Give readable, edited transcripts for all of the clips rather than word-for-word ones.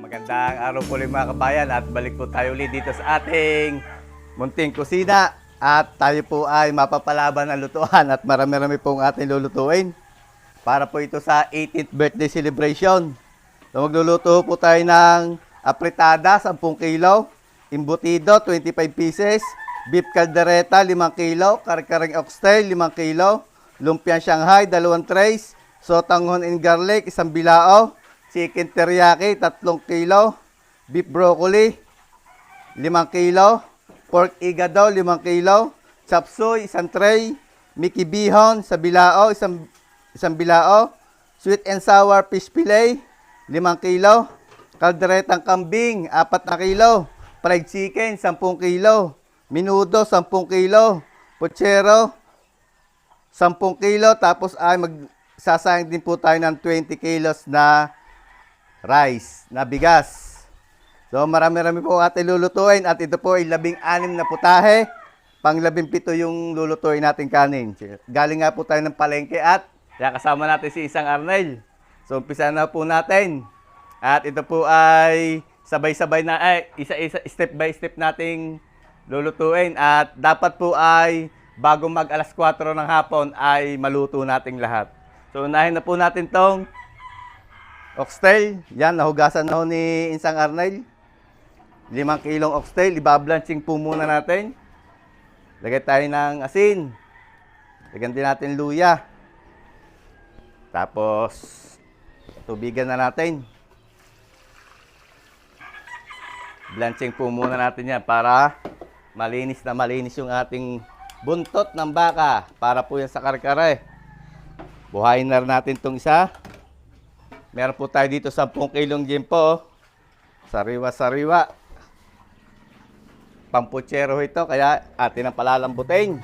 Magandang araw po ulit mga kabayan at balik po tayo ulit dito sa ating munting kusina at tayo po ay mapapalaban ng lutuan at marami-rami pong ating lulutuin para po ito sa 18th birthday celebration. So magluluto po tayo ng apritada 10 kilo, embutido 25 pieces, beef caldereta 5 kilo, kare-kareng oxtail 5 kilo, lumpia Shanghai 2 trays, sotanghon and garlic 1 bilao, chicken teriyaki 3 kilo, beef broccoli 5 kilo, pork igado 5 kilo, chop suey 1 tray, Mickey bihon sa bilao 1 bilao, sweet and sour fish fillet 5 kilo, kalderetang kambing 4 na kilo, fried chicken 10 kilo, menudo 10 kilo, puchero 10 kilo, tapos ay magsasayang din po tayo ng 20 kilos na rice na bigas. So marami-rami po ating lulutuin at ito po ay 16 na putahe. Pang 17 yung lulutuin natin kanin. Galing nga po tayo ng palengke at kasama natin si Isang Arnel. So umpisa na po natin. At ito po ay sabay-sabay na isa-isa step by step nating lulutuin at dapat po ay bago mag alas 4 ng hapon ay maluto nating lahat. So unahin na po natin tong oxtail, yan, nahugasan na ho ni Insang Arnel. 5 kilong oxtail, ibablanching po muna natin. Lagay tayo ng asin. Lagyan din natin luya. Tapos, tubigan na natin. Blanching po muna natin yan para malinis na malinis yung ating buntot ng baka. Para po yan sa karkare. Buhayin na natin itong isa. Meron po tayo dito 10 kilong gimpo. Sariwa-sariwa. Pampuchero ito, kaya atin ang palalambutin.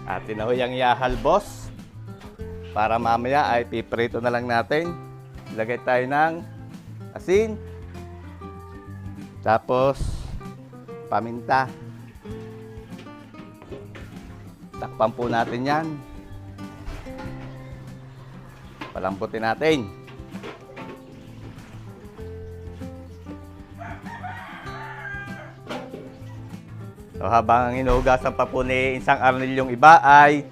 Atin na ho yung yahalbos. Para mamaya ay piprito na lang natin. Lagay tayo ng asin. Tapos paminta. Takpan po natin yan. Palambutin natin. So habang inuhugasan pa po ni Insang Arnel yung iba ay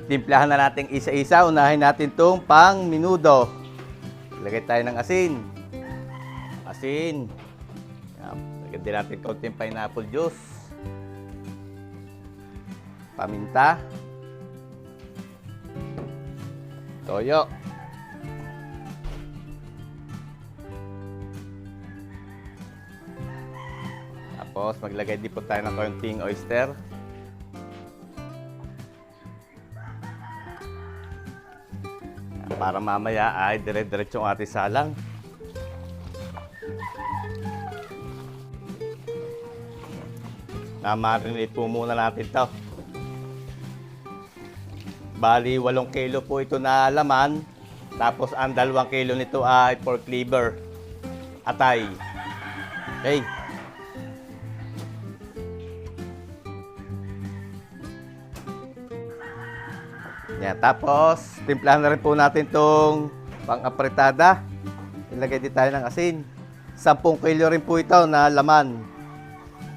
timplahan na natin isa-isa. Unahin natin itong pang minudo. Lagay tayo ng asin. Asin. Lagyan din natin kaunting pineapple juice. Paminta. Toyo. Tapos maglagay din po tayo ng kaunting oyster. Para mamaya ay dire-diretso ang ating salang. Na-marinate po muna natin ito. Bali, 8 kilo po ito na laman. Tapos, ang 2 kilo nito ay pork liver. Atay. Okay. Yan. Tapos, timplahan na rin po natin itong pang-apretada. Ilagay din tayo ng asin. 10 kilo rin po ito na laman.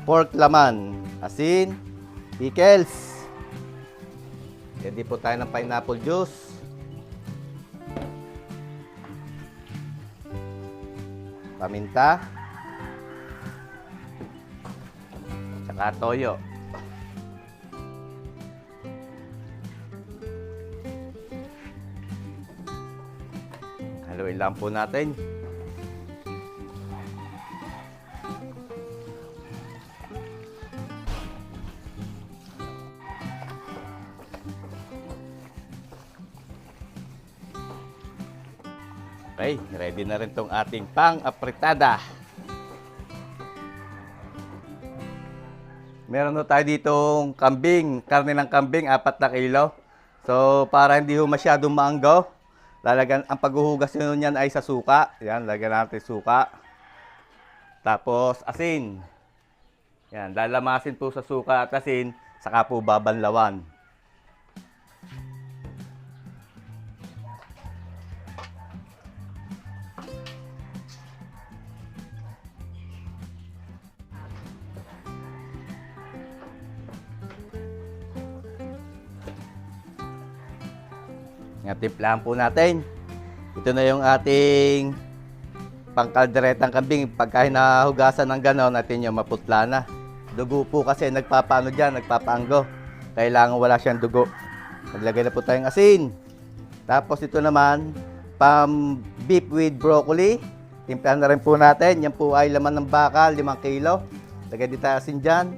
Pork laman. Asin. Pickles. Ready po tayo ng pineapple juice. Paminta. Tsaka toyo. Haluin lang po natin. Okay, ready na rin tong ating pang-apritada. Meron na tayo ditong kambing, karne ng kambing, 4 na kilo. So, para hindi ho masyadong maanggaw, lalagyan, ang paghuhugas nyo niyan ay sa suka. Yan, lagyan natin suka. Tapos, asin. Yan, lalamasin po sa suka at asin, saka po babanlawan. Timplahan po natin. Ito na yung ating pangkalderetang kambing. Pagka hinahugasan ng ganon, natin yung maputla na. Dugo po kasi nagpapaano dyan, nagpapaanggo. Kailangan wala siyang dugo. Naglagay na po tayong asin. Tapos ito naman, beef with broccoli. Timplahan na rin po natin. Yan po ay laman ng baka, 5 kilo. Lagay din tayo asin dyan.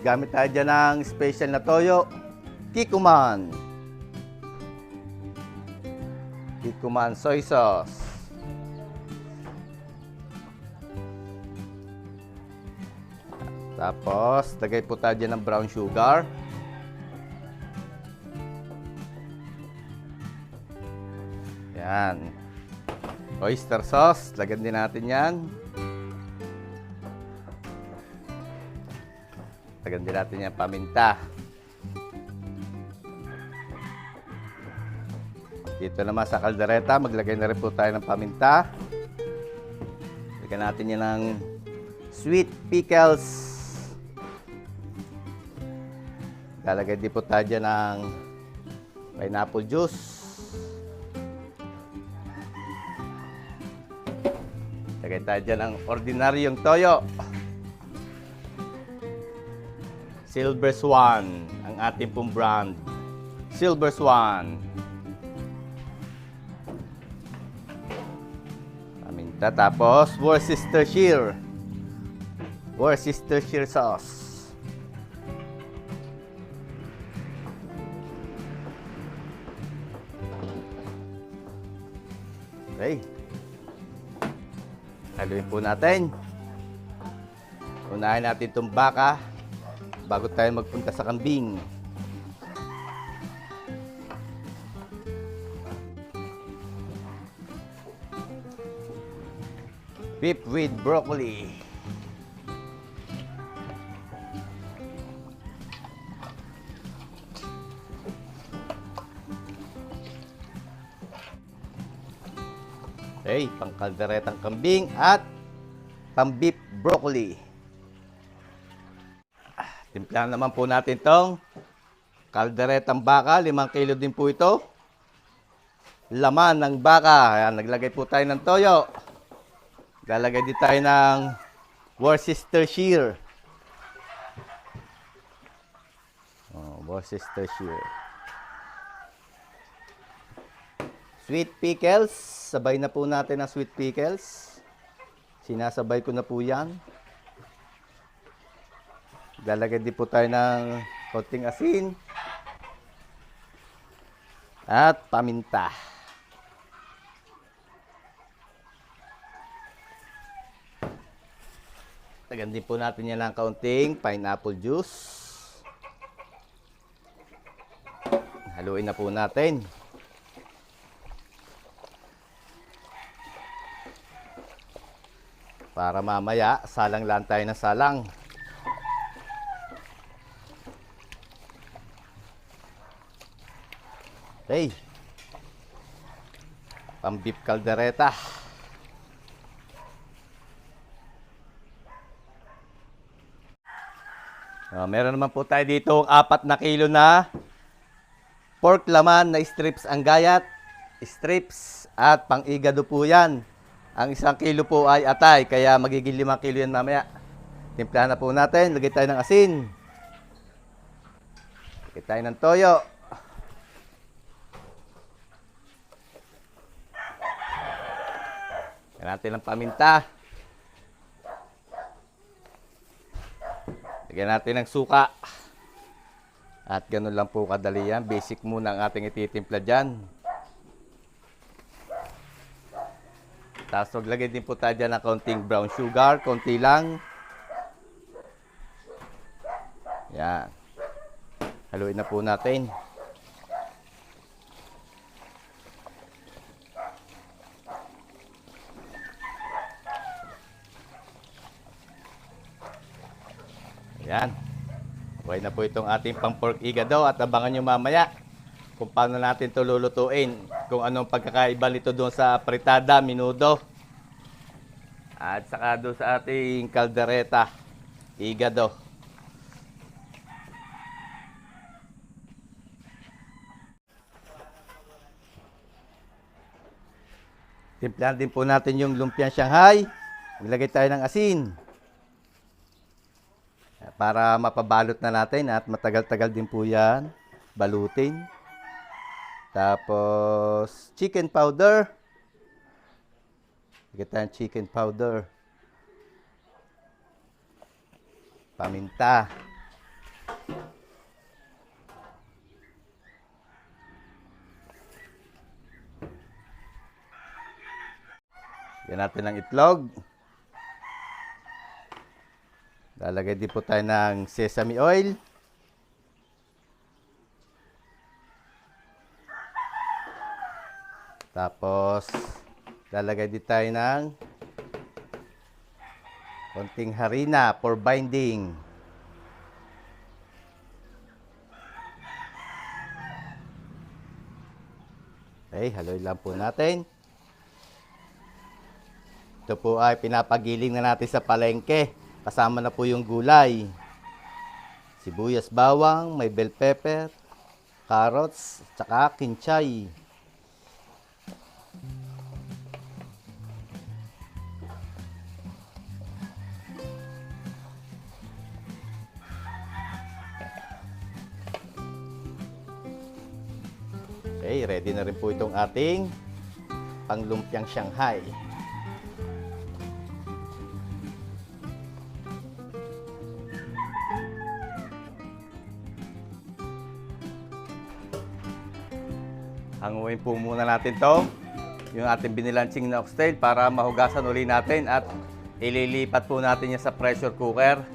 Gamit tayo dyan ng special na toyo. Kikkoman. Kikkoman soy sauce. Tapos, lagay po tayo dyan ng brown sugar. Yan. Oyster sauce. Lagyan din natin yan. Lagyan din natin yan paminta. Dito naman sa kaldereta, maglagay na rin po tayo ng paminta. Lagyan natin yan ng sweet pickles. Lalagay din po tayo dyan ng pineapple juice. Lagay tayo dyan ng ordinaryong toyo. Silver Swan, ang ating pong brand. Silver Swan. Tapos, Worcestershire sauce. Okay. Haluin po natin. Unahin natin itong baka bago tayo magpunta sa kambing. Beef with broccoli. Okay, pangkalderetang kambing at pang-beef broccoli. Timplahan naman po natin tong kalderetang baka, 5 kilo din po ito. Laman ng baka. Ayan, naglagay po tayo ng toyo. Lalagay din tayo ng Worcestershire. Worcestershire. Sweet pickles. Sabay na po natin ang sweet pickles. Sinasabay ko na po yan. Lalagay din po tayo ng konting asin. At paminta. Lagyan din po natin yan ng kaunting pineapple juice. Haluin na po natin. Para mamaya, salang lang tayo ng salang. Okay. Pang-beef caldereta. Meron naman po tayo dito 4 na kilo na pork laman na strips ang gayat, strips at pang-igado po yan. Ang 1 kilo po ay atay, kaya magiging 5 kilo yan mamaya. Timplahan na po natin, lagay tayo ng asin. Lagay tayo ng toyo. Lagyan natin ng paminta. Lagyan natin ng suka. At ganun lang po kadali yan. Basic muna ang ating ititimpla dyan. Tapos maglagay din po tayo dyan ng konting brown sugar. Konti lang. Yan. Haluin na po natin. Yan. Okay na po itong ating pang pork igado at abangan nyo mamaya kung paano natin ito lulutuin. Kung anong pagkakaiba nito doon sa fritada, minudo. At saka doon sa ating kaldereta, igado. Timplahan din po natin yung lumpiang Shanghai. Maglagay tayo ng asin. Para mapabalot na natin at matagal-tagal din po yan. Balutin. Tapos, chicken powder. Maglagay tayo ng chicken powder. Paminta. Yan natin ng itlog. Lalagay din po tayo ng sesame oil. Tapos, lalagay din tayo ng konting harina for binding. Okay, haluin lang po natin. Ito po ay pinapagiling na natin sa palengke. Kasama na po yung gulay. Sibuyas, bawang, may bell pepper, carrots, tsaka kinchay. Okay, ready na rin po itong ating panglumpiang Shanghai. Hanguin po muna natin to, yung ating binilansing na oxtail para mahugasan uli natin at ililipat po natin yan sa pressure cooker.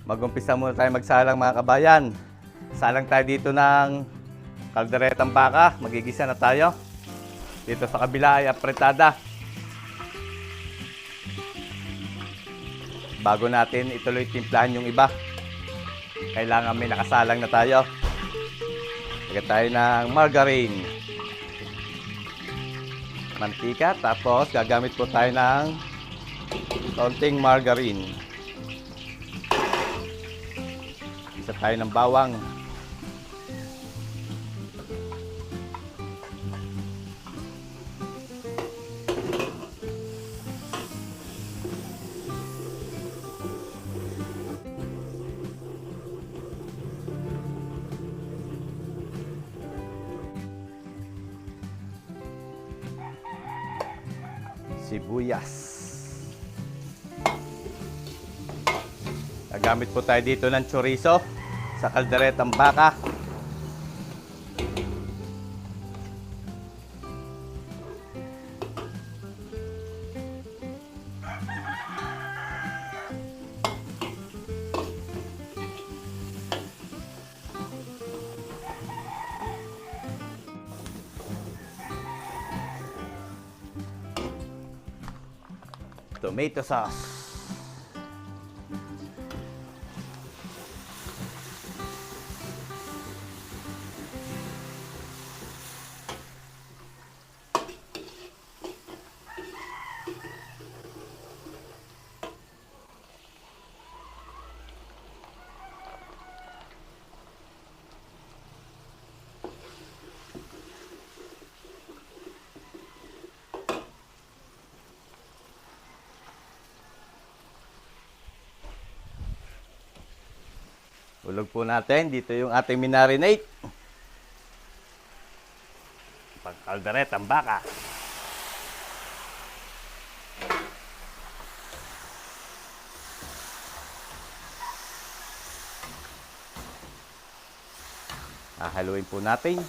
Mag-umpisa muna tayo magsalang mga kabayan. Salang tayo dito ng kalderetang baka. Magigisa na tayo. Dito sa kabila ay apretada. Bago natin ituloy timplahan yung iba, kailangan may nakasalang na tayo. Lagyan tayo ng margarine. Mantika. Tapos gagamit po tayo ng konting margarine. Tayo ng bawang. Sibuyas. Gagamit po tayo dito ng chorizo sa kalderetang baka. Tomato sauce. Ulog po natin. Dito yung ating minarinate. Pagkaldaret ang baka. Haluin po natin.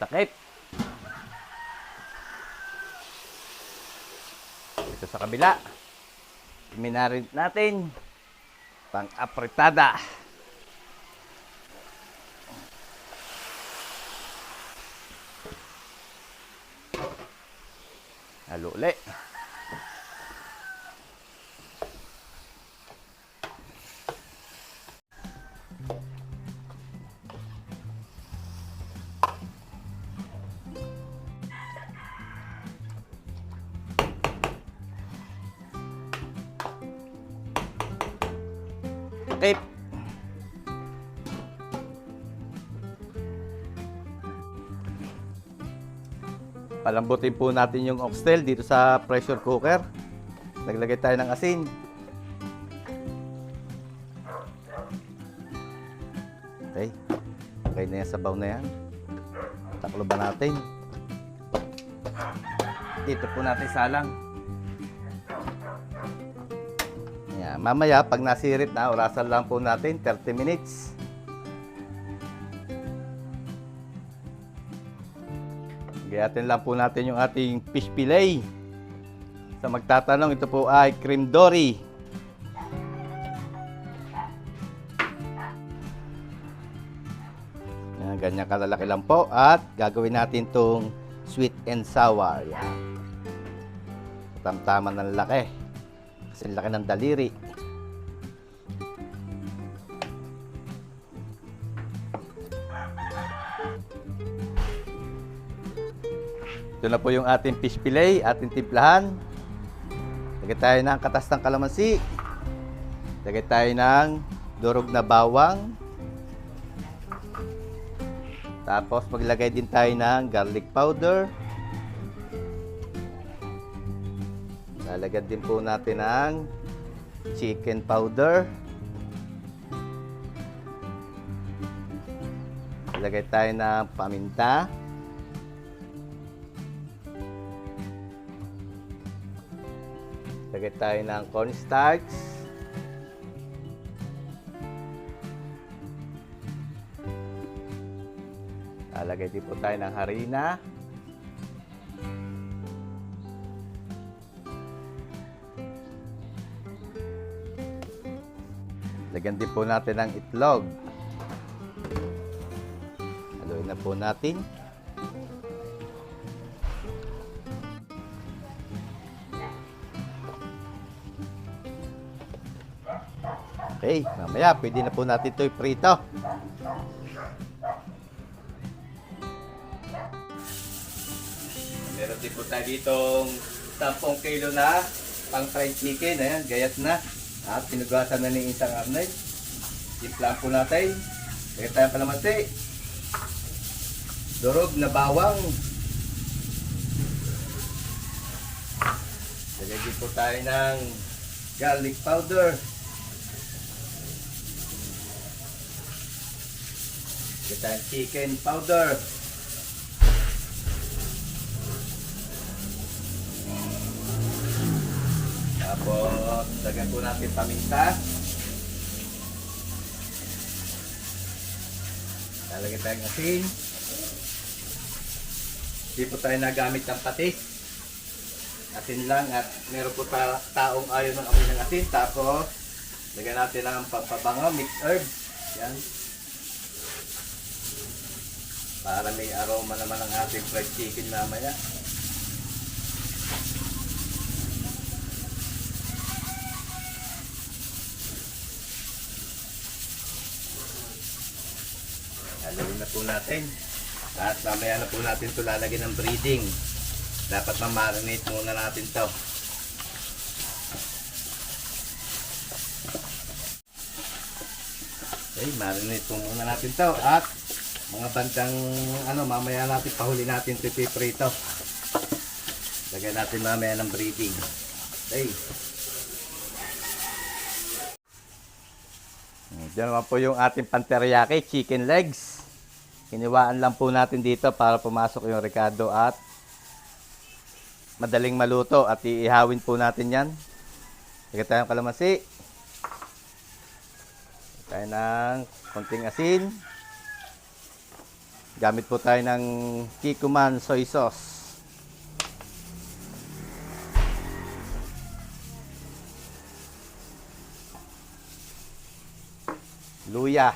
Sakit. Ito sa kabila. Minarin natin. Pang-apritada. Halo ulit. Okay. Palambutin po natin yung oxtail dito sa pressure cooker. Naglagay tayo ng asin. Okay. Okay na yan, sabaw na yan. Takloban natin. Dito po natin salang. Yan. Mamaya, pag nasirit na, orasan lang po natin, 30 minutes. Gayatin lang po natin yung ating fish fillet. Sa magtatanong, ito po ay cream dory. Yan, ganyan kalalaki lang po. At gagawin natin itong sweet and sour. Yan. Tamtaman ng laki. Kasi laki ng daliri. Ito na po yung ating fish fillet, ating timplahan. Lagay tayo ng katas ng kalamansi. Lagay tayo ng durog na bawang. Tapos maglagay din tayo ng garlic powder. Lalagyan din po natin ng chicken powder. Lagay tayo ng paminta. Lagay tayo ng cornstarch. Lalagay din po tayo ng harina. Lagyan din po natin ng itlog. Haluin na po natin. Okay, mamaya pwede na po natin ito i-prito. Meron din po tayo ditong 10 kilo na pang fried chicken. Ayan, gayat na. At pinugasan na ni Insang Arnel. Timplaan po natin. Lagay tayo kalamansi. Durog na bawang. Lagay din po tayo ng garlic powder. Lagay tayo chicken powder. Tapos, lagyan po natin paminta. Lalagyan tayo ng asin. Hindi po tayo nagamit ng patis. Asin lang at meron po taong ayaw ng amoy ng asin. Tapos, lagyan natin ng pampabango, mixed herb. Yan. Para may aroma naman ang ating fried chicken mamaya. Haluin na po natin. At mamaya na po natin ito lalagyan ng breading. Dapat ma-marinate muna natin ito. Okay, marinate po muna natin ito. At mga bandang mamaya natin pahuli natin ito ipiprito. Lagyan natin mamaya ng breading. Okay. Diyan naman po yung ating panteriyaki, chicken legs. Hiniwaan lang po natin dito para pumasok yung ricado at madaling maluto. At iihawin po natin yan. Lagyan tayo ng kalamansi. Lagyan tayo ng konting asin. Gamit po tayo ng Kikkoman soy sauce. Luya.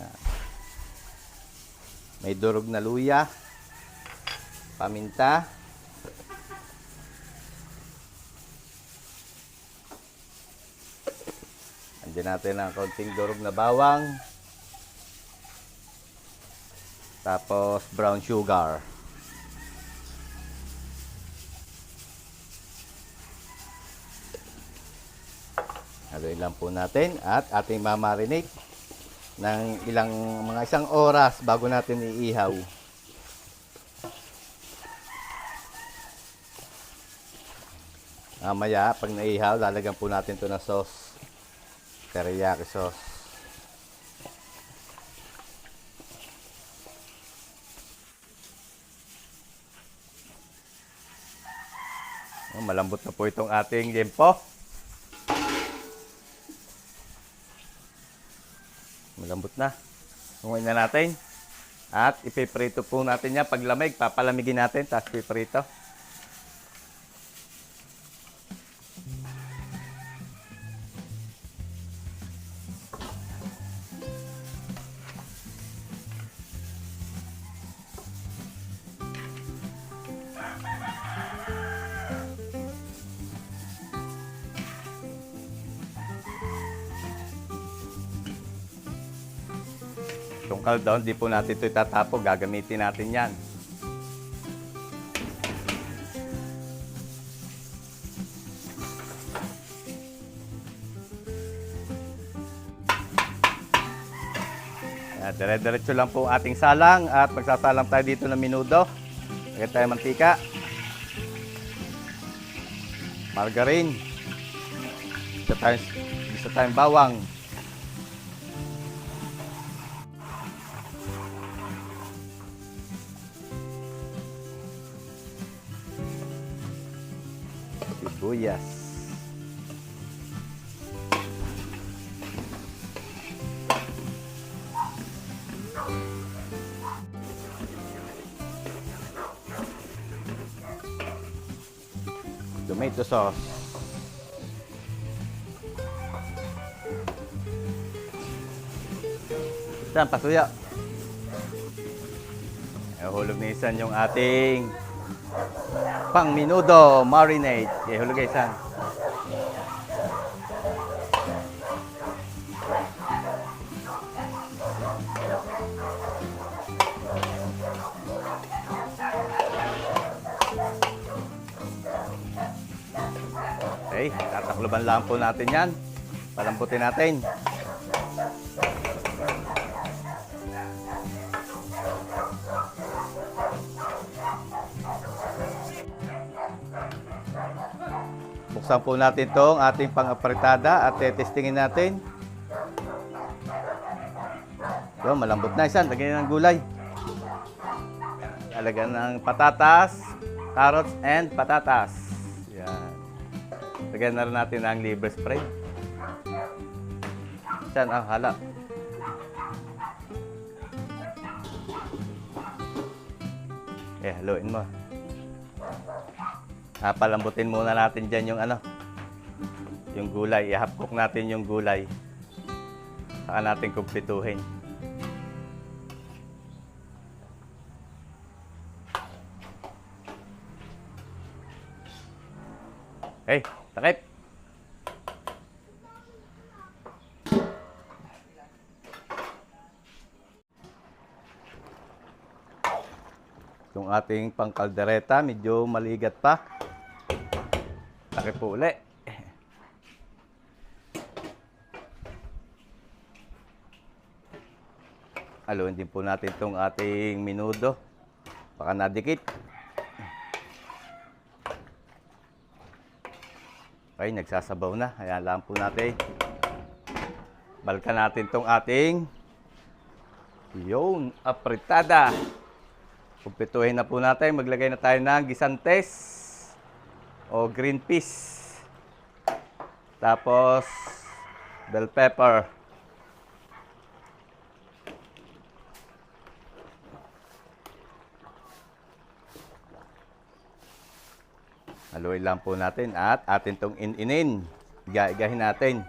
Yan. May durog na luya. Paminta. Andiyan natin ang konting durog na bawang. Tapos brown sugar. Haluin lang po natin at ating mamarinate ng mga isang oras bago natin iihaw. Mamaya pag naihaw, lalagyan po natin ito ng sauce. Teriyaki sauce. Malambot na po itong ating liempo. Malambot na. Tunguin na natin. At ipiprito po natin yan. Pag lamig, papalamigin natin. Tapos ipiprito. Itong kaldaon, di po natin ito itatapo. Gagamitin natin yan. Dire-diretso lang po ating salang at magsasalang tayo dito ng minudo. Lagyan tayo mantika. Margarine. Isa tayong bawang. Sibuyas. Tomato sauce. Saan pasuya? Hulog na isan yung ating pang minudo marinade. Hulog na isan. Okay, tatakloban lang po natin yan. Palambutin natin. Buksan po natin itong ating pang-apritada at testingin natin. So, malambot na isan. Lagyan ng gulay. Lagyan ng patatas, carrots, and patatas. Yan. Lagyan na rin natin ang liver spread. Saan ang hala? Haluin mo. Palambutin muna natin dyan yung yung gulay. I-half-cook natin yung gulay. Saka natin kumpletuhin. Hey, takip! Yung ating pangkaldereta, medyo maligat pa. Takip po uli. Haluin din po natin itong ating minudo. Baka nadikit. Okay, nagsasabaw na. Ayan lang po natin. Balikan natin tong ating yun, apritada. Kumpletuhin na po natin. Maglagay na tayo ng gisantes o green peas. Tapos, bell pepper. Haluin lang po natin at atin itong ininin. Igahin natin.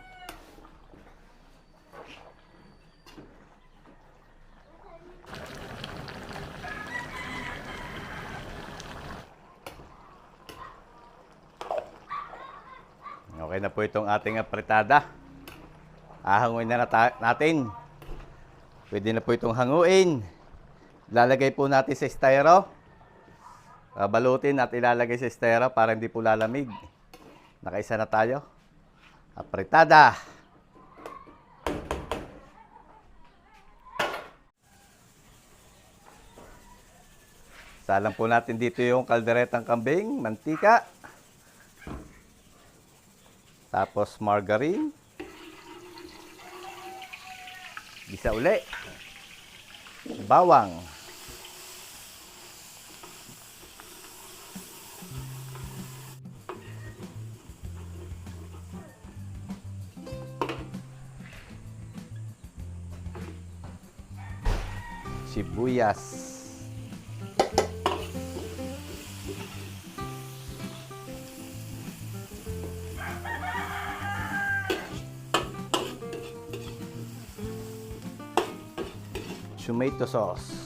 Okay na po itong ating apritada. Ahanguin na natin. Pwede na po itong hanguin. Lalagay po natin sa styro. Balutin at ilalagay sa styro para hindi po lalamig. Nakaisa na tayo. Apritada. Salang po natin dito yung kalderetang kambing, mantika. Tapos margarine. Gisa uli. Bawang. Sibuyas. Tomato sauce.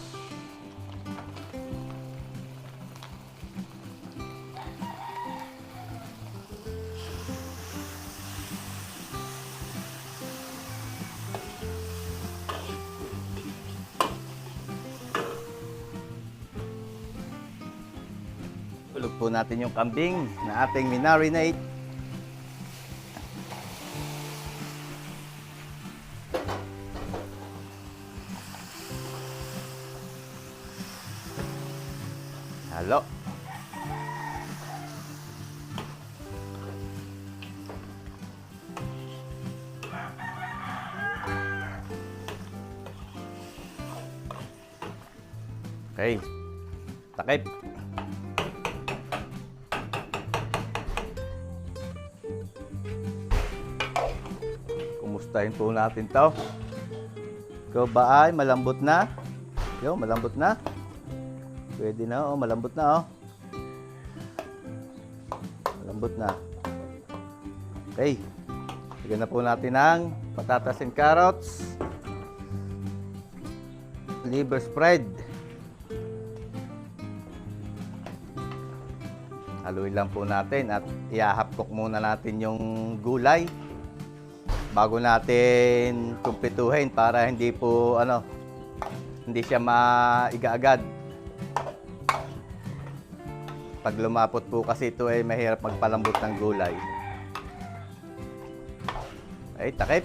Ulog po natin yung kambing na ating minarinate. Halo. Okay. Takip. Kumustahin po natin to. Ikaw ba ay malambot na? Yo, malambot na. Pwede na, oh, malambot na, oh. Malambot na. Okay. Lagyan na po natin ang patatas and carrots. Liver spread. Haluin lang po natin at ihahapkok muna natin yung gulay bago natin kumpletuhin para hindi po, hindi siya maiga agad. Pag lumapot po kasi ito ay mahirap magpalambot ng gulay. Ay, takip.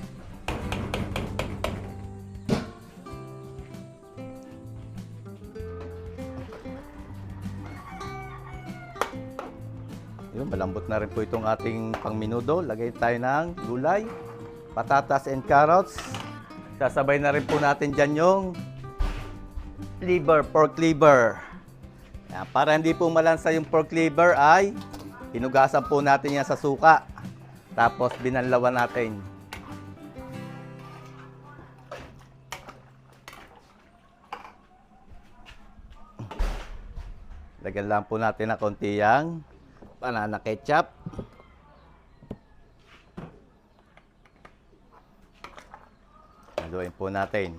Yun, malambot na rin po itong ating pangminudo. Lagay tayo ng gulay, patatas and carrots. Sasabay na rin po natin dyan yung liver, pork liver. Para hindi po malansa yung pork liver ay hinugasan po natin yan sa suka. Tapos binanlawan natin. Lagyan lang po natin ng konti yang banana ketchup. Haluin po natin.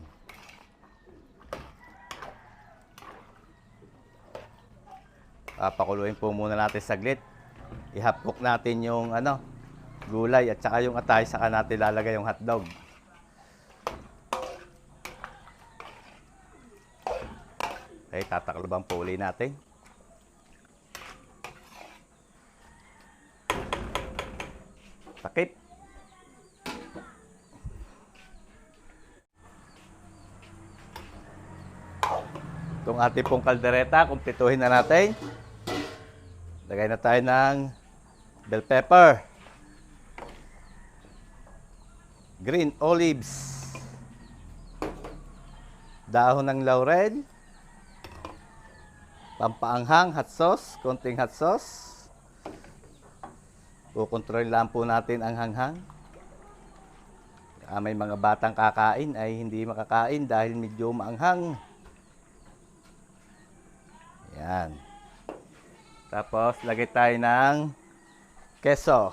Pakuluin po muna natin saglit. I-half-cook natin yung gulay at saka yung atay, saka natin lalagay yung hotdog. Okay, tatakloban po uli natin. Takip. Itong ating pong kaldereta, kumpletuhin na natin. Lagay na tayo ng bell pepper. green olives, dahon ng laurel, pampaanghang hot sauce, konting hot sauce. Kukontrol lang po natin ang hanghang. May mga batang kakain ay hindi makakain dahil medyo maanghang. Yan. Tapos, lagay tayo ng keso.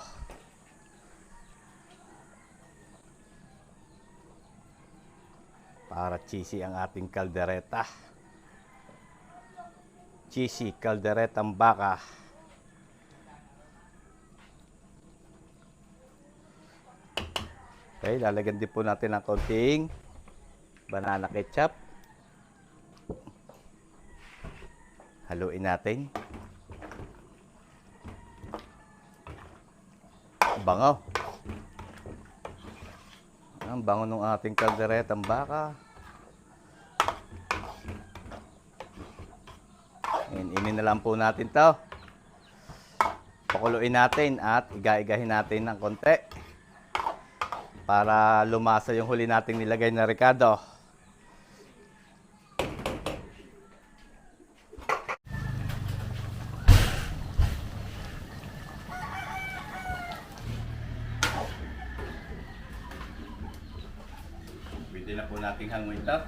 Para cheesy ang ating kaldereta. Cheesy kalderetang baka. Okay, lalagyan din po natin ng konting banana ketchup. Haluin natin. Bango. Ang bango ng ating kalderetang baka. Inin na lang po natin to. Pakuluin natin at iga-igahin natin ng konti para lumasa yung huli nating nilagay na ricado. Pwede na po nating hanguin ito.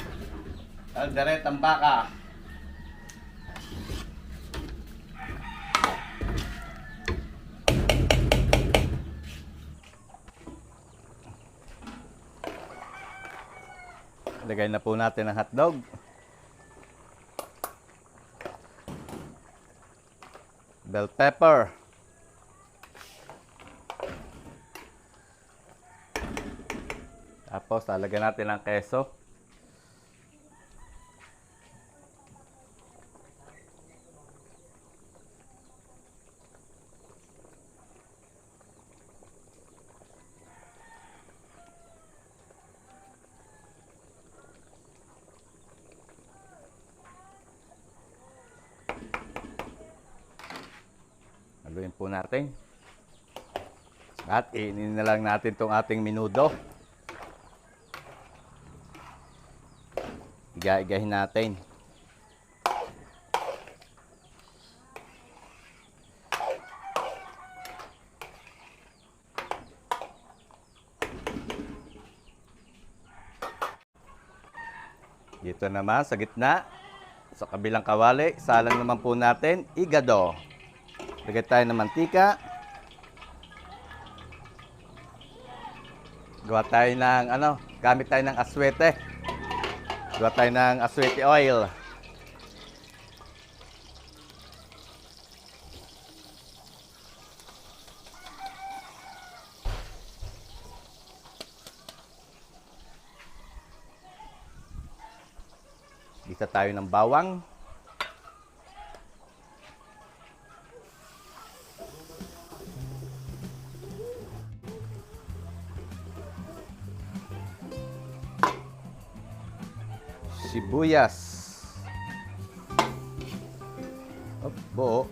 Kalderetang baka. Lagay na po natin ang hotdog. Bell pepper. Tapos lalagyan natin ang keso. Haluin po natin. At iinin na lang natin itong ating menudo. Iga-igahin natin. Dito naman sa gitna, sa kabilang kawali, salang naman po natin igado. Lagay tayo ng mantika. Gawa tayo ng gamit tayo ng aswete. Gawa tayo ng aswete oil. Gisa tayo ng bawang. Sibuyas. Buo.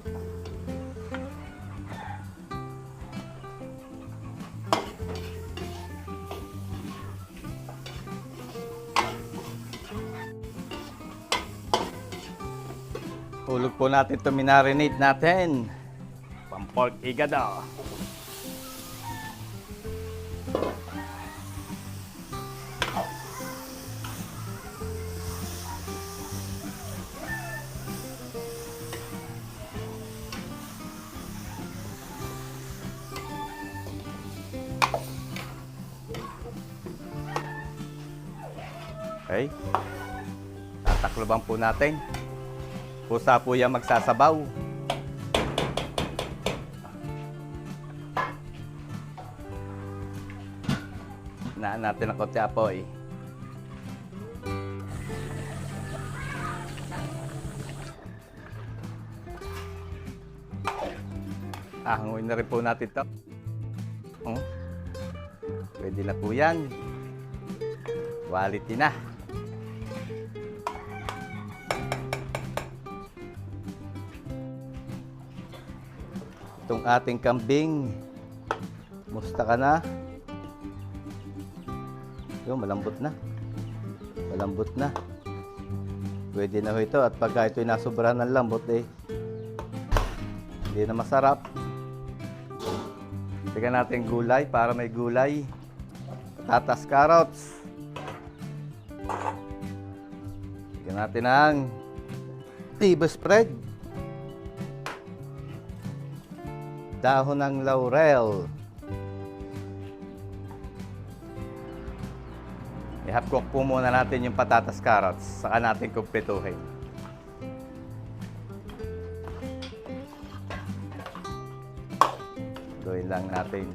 Hulog po natin ito, minarinate natin. Pang-pork igado. Okay. Tatakloban po natin. Pusa po yan magsasabaw. Hinaan natin ang konti apoy. Hanguin na rin po natin ito. Pwede na po yan. Quality na. Itong ating kambing, musta ka na? Yung malambot na. Malambot na. Pwede na ho ito. At pagka ito'y nasobrahan ng lambot eh, hindi na masarap. Tignan natin gulay para may gulay. Patatas, carrots. Tignan natin ang tiba spread. Dahon ng laurel. I-half cook po muna natin yung patatas, carrots. Saka natin kumpletuhin. Gawin lang natin.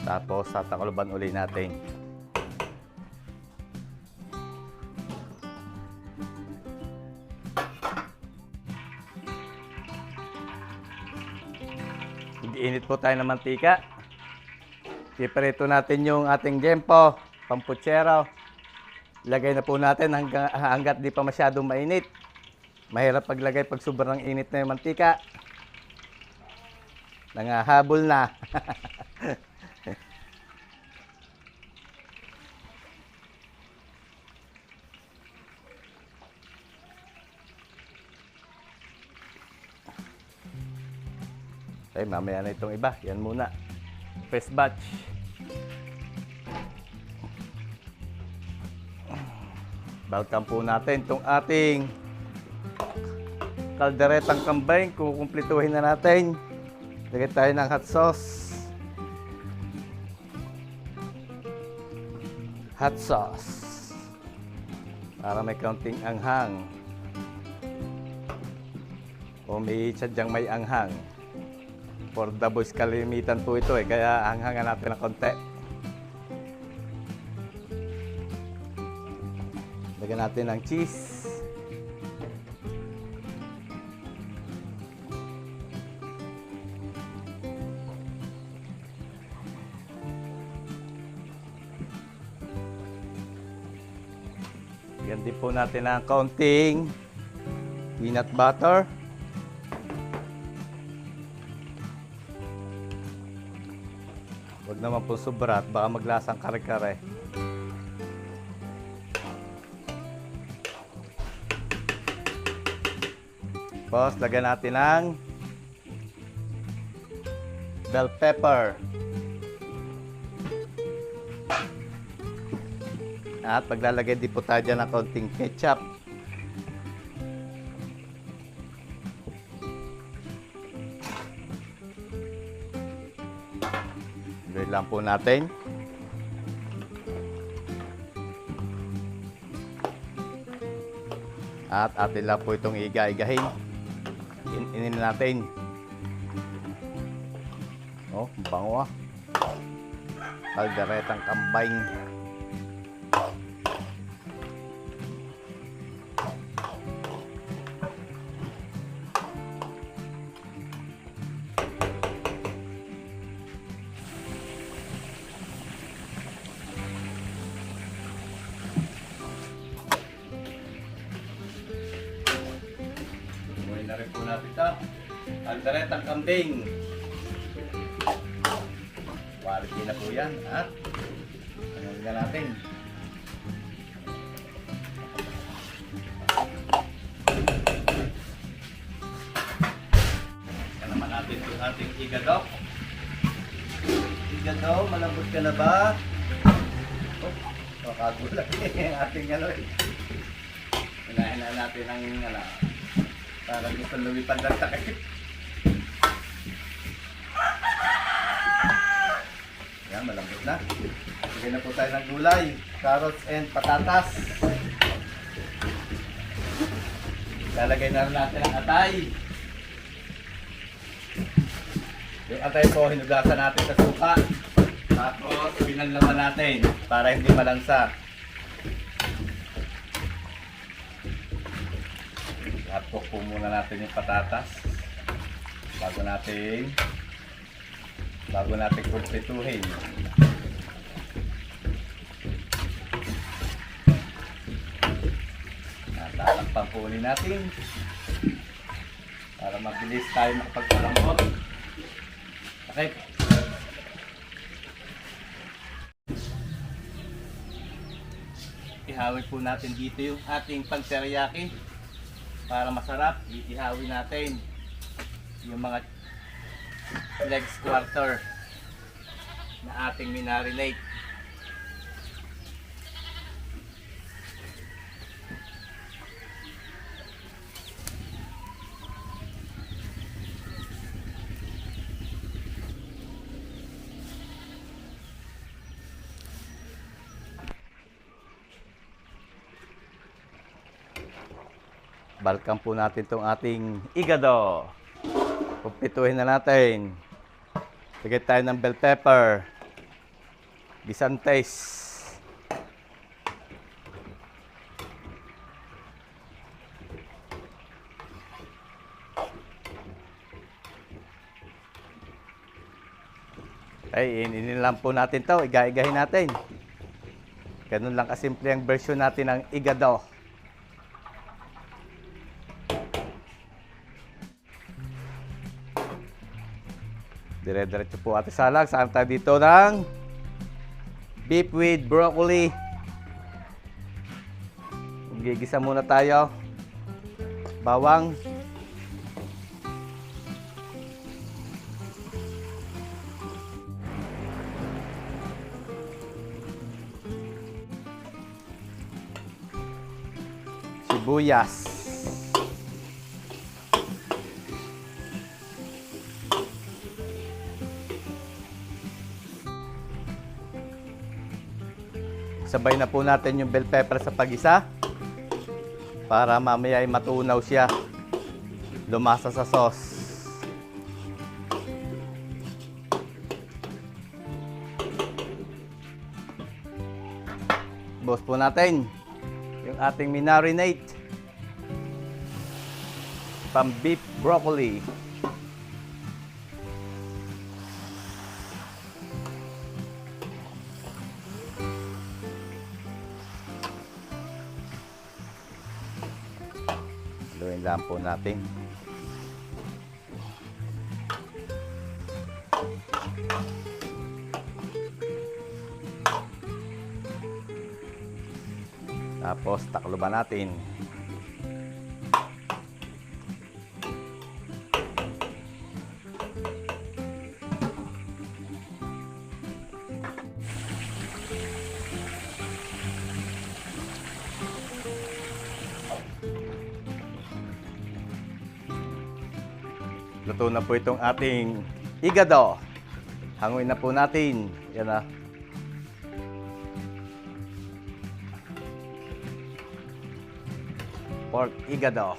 Tapos tatakloban uli natin. Init po tayo ng mantika. Iprito natin yung ating gempo, pamputsero. Lagay na po natin hanggat di pa masyadong mainit. Mahirap paglagay pag sobrang init na yung mantika. Nangahabol na. Ay, mamaya na itong iba. Yan muna. First batch. Balkan po natin itong ating kalderetang kambing. Kukumplituhin na natin. Lagay tayo ng hot sauce. Hot sauce. Para may kaunting anghang. O may sadyang may anghang. For the boys, kalimitan po ito eh. Kaya hanghangan natin ng konti. Lagyan natin ng cheese. Lagyan din po natin ng kaunting peanut butter. Huwag naman po sobra at baka maglasang kare-kare. Tapos, lagyan natin ng bell pepper. At paglalagay din po tayo dyan ng konting ketchup. Gawin lang po natin. At atin lang po itong iga-igahin. Inin natin. Oh, bango ah. Kalderetang kambing. Na rin po natin ito. Kalderetang kambing. Quality na po yan. At ano na natin. Yan naman natin yung ating igado. Igado, malambot ka na ba? Oh, makagulat yung ating ano eh. Unahin na natin ang ano. Parang gusto lumipad lang takip. Yan, malambot na. Sige na po tayo ng gulay, carrots and patatas. Lalagay na rin natin ang atay. Yung atay po, hinugasan natin sa suka. Tapos, pinanlaman natin para hindi malansa. Hot-cook po muna natin yung patatas bago natin kumpletuhin. Tatakpan po ulit natin para mabilis tayo makapagpalambot. Okay. Ihawin po natin dito yung ating pang-teriyaki para masarap. Ihawin natin yung mga legs quarter na ating minarinate. Balkan po natin itong ating igado. Kumpituhin na natin. Lagay tayo ng bell pepper. Gisantes. Ay, ininin lang po natin to. Iga-igahin natin. Ganun lang kasimple ang version natin ng igado. Dire-diretso po ating salag. Saan tayo dito ng beef with broccoli. Gigisa muna tayo. Bawang. Sibuyas. Sabay na po natin yung bell pepper sa pag-isa para mamaya ay matunaw siya, lumasa sa sauce. Buhos po natin yung ating minarinate pang beef broccoli. Haluin lang po natin. Tapos takloban natin. Luto na po itong ating igado. Hanguin na po natin. Yan na. Pork igado.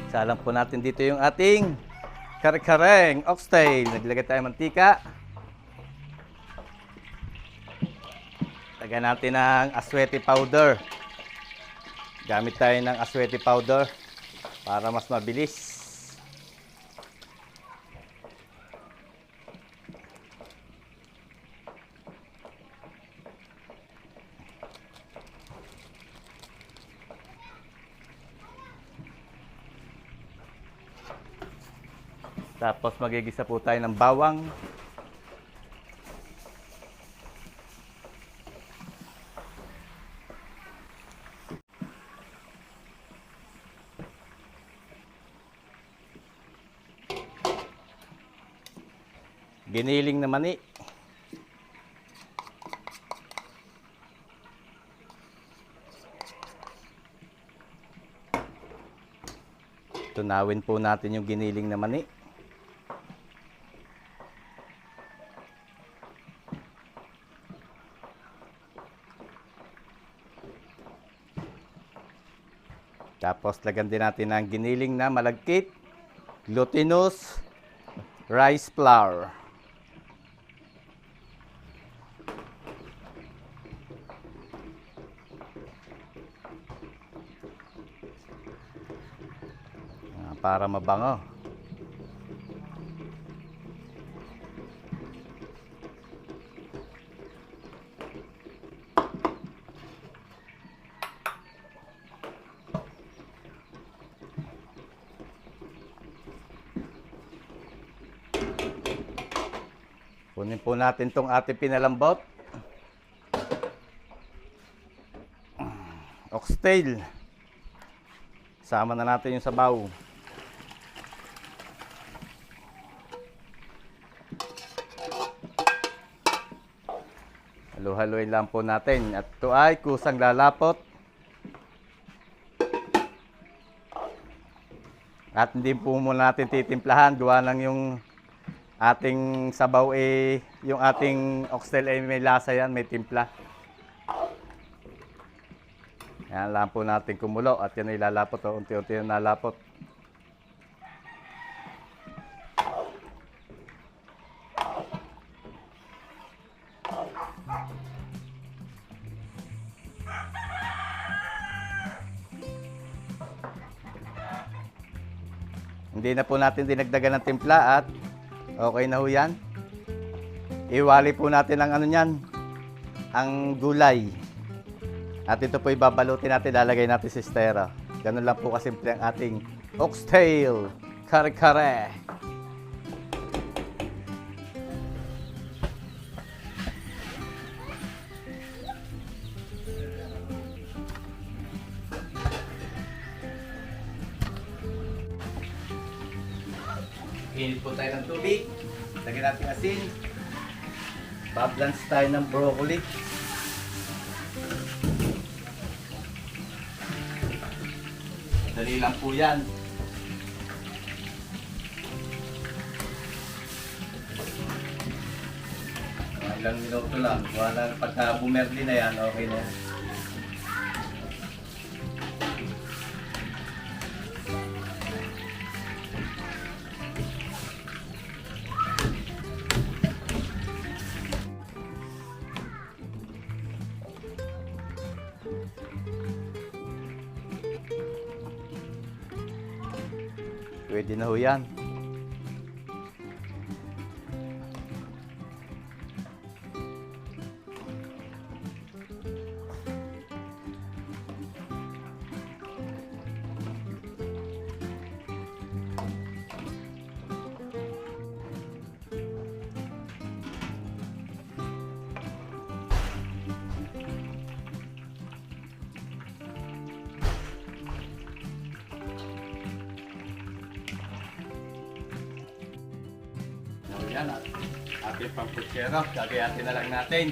Salang po natin dito yung ating kare-kareng oxtail. Naglagay tayo ng mantika. Lagyan natin ng aswete powder. Gamit tayo ng aswete powder para mas mabilis. Tapos magigisa po tayo ng bawang. Giniling na mani. Tunawin po natin yung giniling na mani. Tapos lagyan din natin ng giniling na malagkit, glutinous rice flour. Para mabango. Kunin po natin itong ating pinalambot. Oxtail. Sama na natin yung sabaw. Halo-haloin lang po natin. At ito ay kusang lalapot. At hindi po muna natin titimplahan. Gawa lang yung ating sabaw yung ating oxtail may lasa yan, may timpla. Yan lang po natin kumulo at yan ay lalapot. Unti-unti yung nalapot. Hindi na po natin dinagdagan ng timpla at okay na ho yan. Iwali po natin ang ang gulay. At ito po ibabalutin natin, lalagay natin sa estera. Ganun lang po kasimple ang ating oxtail kare-kare. Init po tayo ng tubig. Lagyan natin asin. Bablance tayo ng broccoli. Dali lang po yan. Ilang minuto lang. Pagka bumerdi na yan, okay na yan. Pwede na ho yan. Yan at ating pamputsero, gagayatin na lang natin.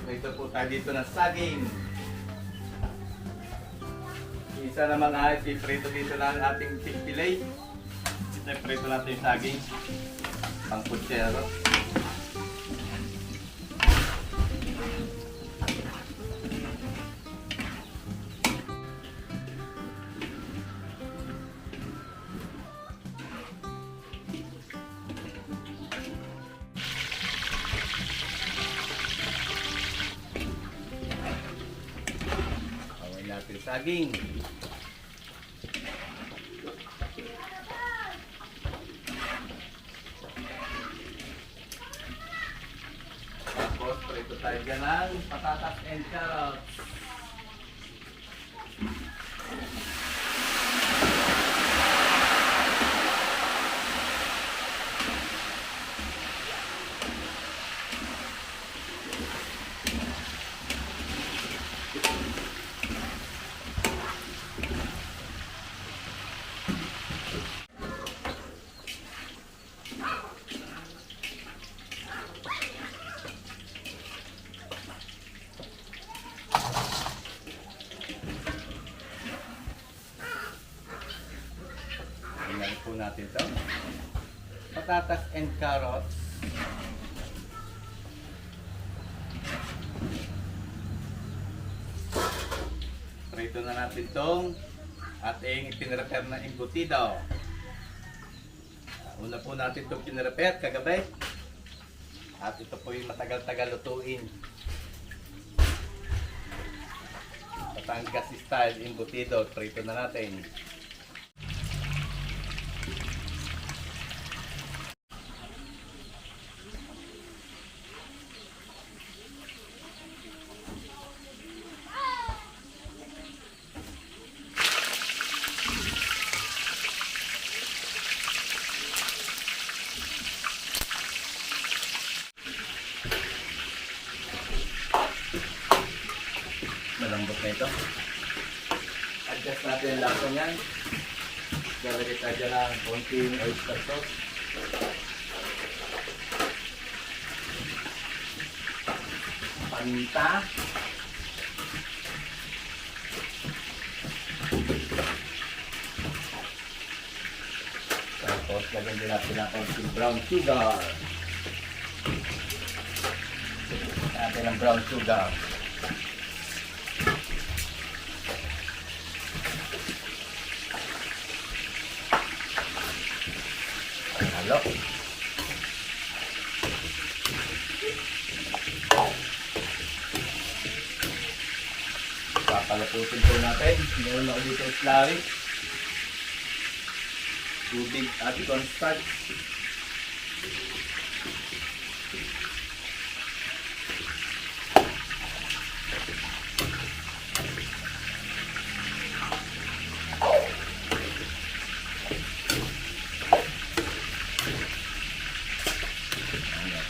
Ito po tayo dito ng saging. Isa naman ay iprito dito lang ating chick-fil-A. Iprito natin yung saging. Pamputsero. Natin saging. Tapos prito tayo dyan ng patatas and carrots. Tingnan po natin ito. Patatas and carrots. Prito na natin itong ating pinrepair na embutido. Una po natin itong pinrepair kagabi. At ito po yung matagal-tagal lutuin. Batangas style embutido. Prito na natin. Malambot na ito. Adjust natin ang lasa niyan. Lalagay tayo dyan ng konting oyster sauce. Paminta. Tapos lagyan din natin ng konting brown sugar. Natin ng brown sugar. Halo. Papalaputin po natin. Meron ako dito slurry. Tubig at cornstarch.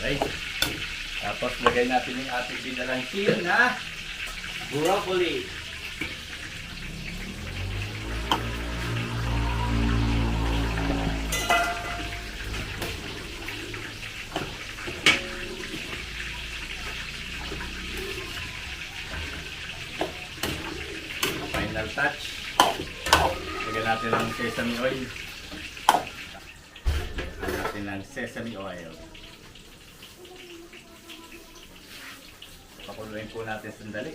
Okay. Tapos lagay natin yung ating binalansin na broccoli. Final touch. Lagyan natin ng sesame oil. Lagyan natin ng sesame oil. Pakuluin po natin sandali.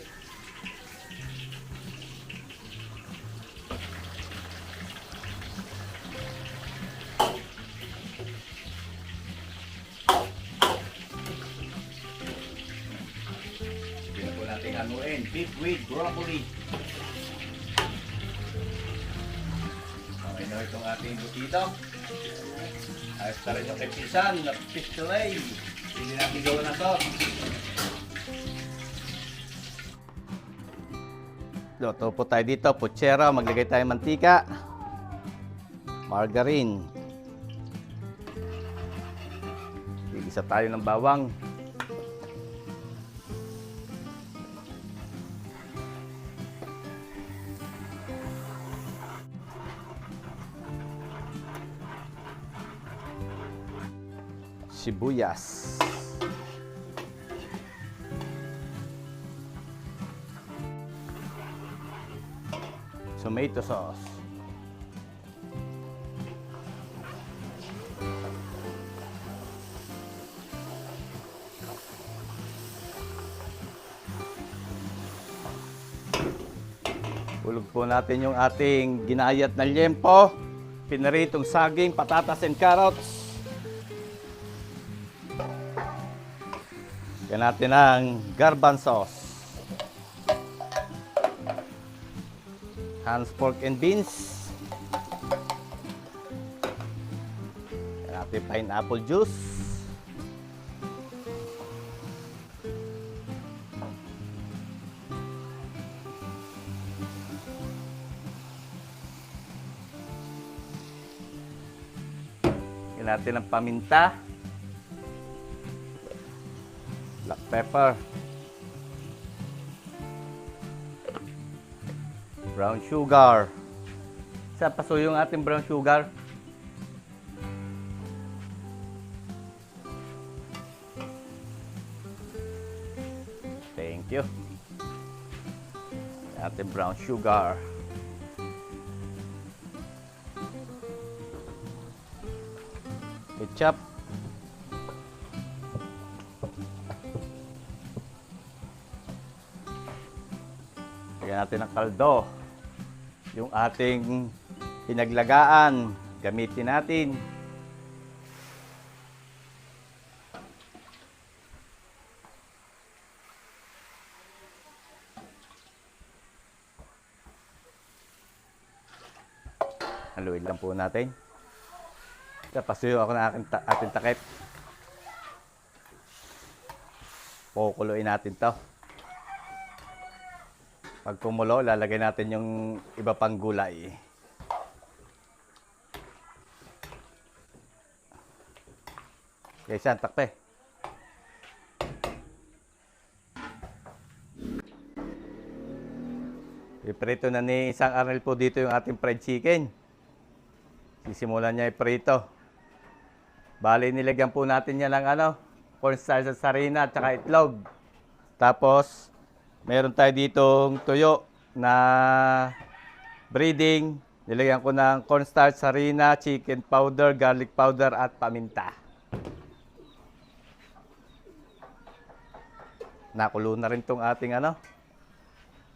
Sige na po natin haluin. Beef with broccoli. Okay na itong ating butito. Ayos na rin yung kepisan na fish fillet. Hindi natin gawin na to. Luto po tayo dito, putsera, maglagay tayo mantika, margarine. Igisa tayo ng bawang. Sibuyas. Tomato sauce. Hulog po natin yung ating ginayat na liempo, pinaritong saging, patatas and carrots. Lagyan natin ng garbanzos. Hans pork and beans. Lagyan natin pineapple juice. Lagyan natin ng paminta. Black pepper. Brown sugar. Sa paso yung ating brown sugar. Thank you. Ating brown sugar. Ketchup. Lagyan natin ng kaldo. Yung ating pinaglagaan, gamitin natin. Haluin lang po natin. Pasuyo ako ng ating takip. Kukuluin natin to. Pag kumulo, lalagay natin yung iba pang gulay. Guys, yan, takpe. Iprito na ni isang Arnel po dito yung ating fried chicken. Sisimulan niya iprito. Bali, nilagyan po natin yan ng cornstarch at sarina at saka itlog. Tapos, meron tayo ditong tuyo na breading. Nilagyan ko ng cornstarch, sarina, chicken powder, garlic powder at paminta. Nakulo na rin tong ating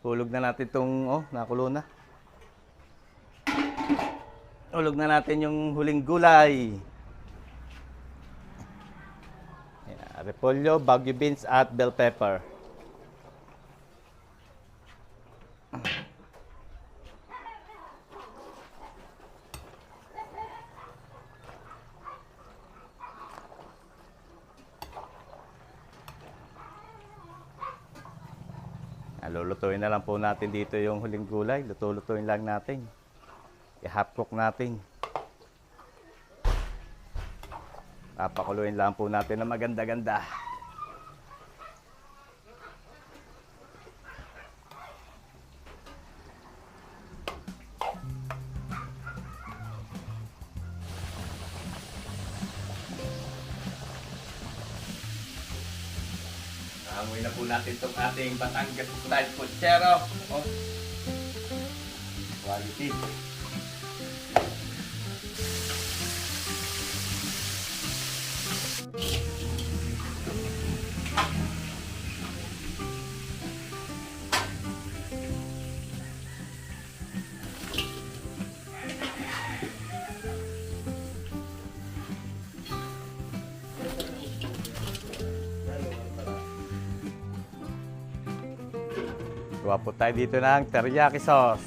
Hulog na natin tong, nakulo na. Hulog na natin yung huling gulay. Ayan, repolyo, bagu beans at bell pepper. Lulutuin na lang po natin dito yung huling gulay. Luto-lutuin lang natin. I-half cook natin. Papakuluin lang po natin na maganda-ganda. Amoy na po natin itong ating Batangas style puchero. Quality. Gawa po tayo dito ng teriyaki sauce.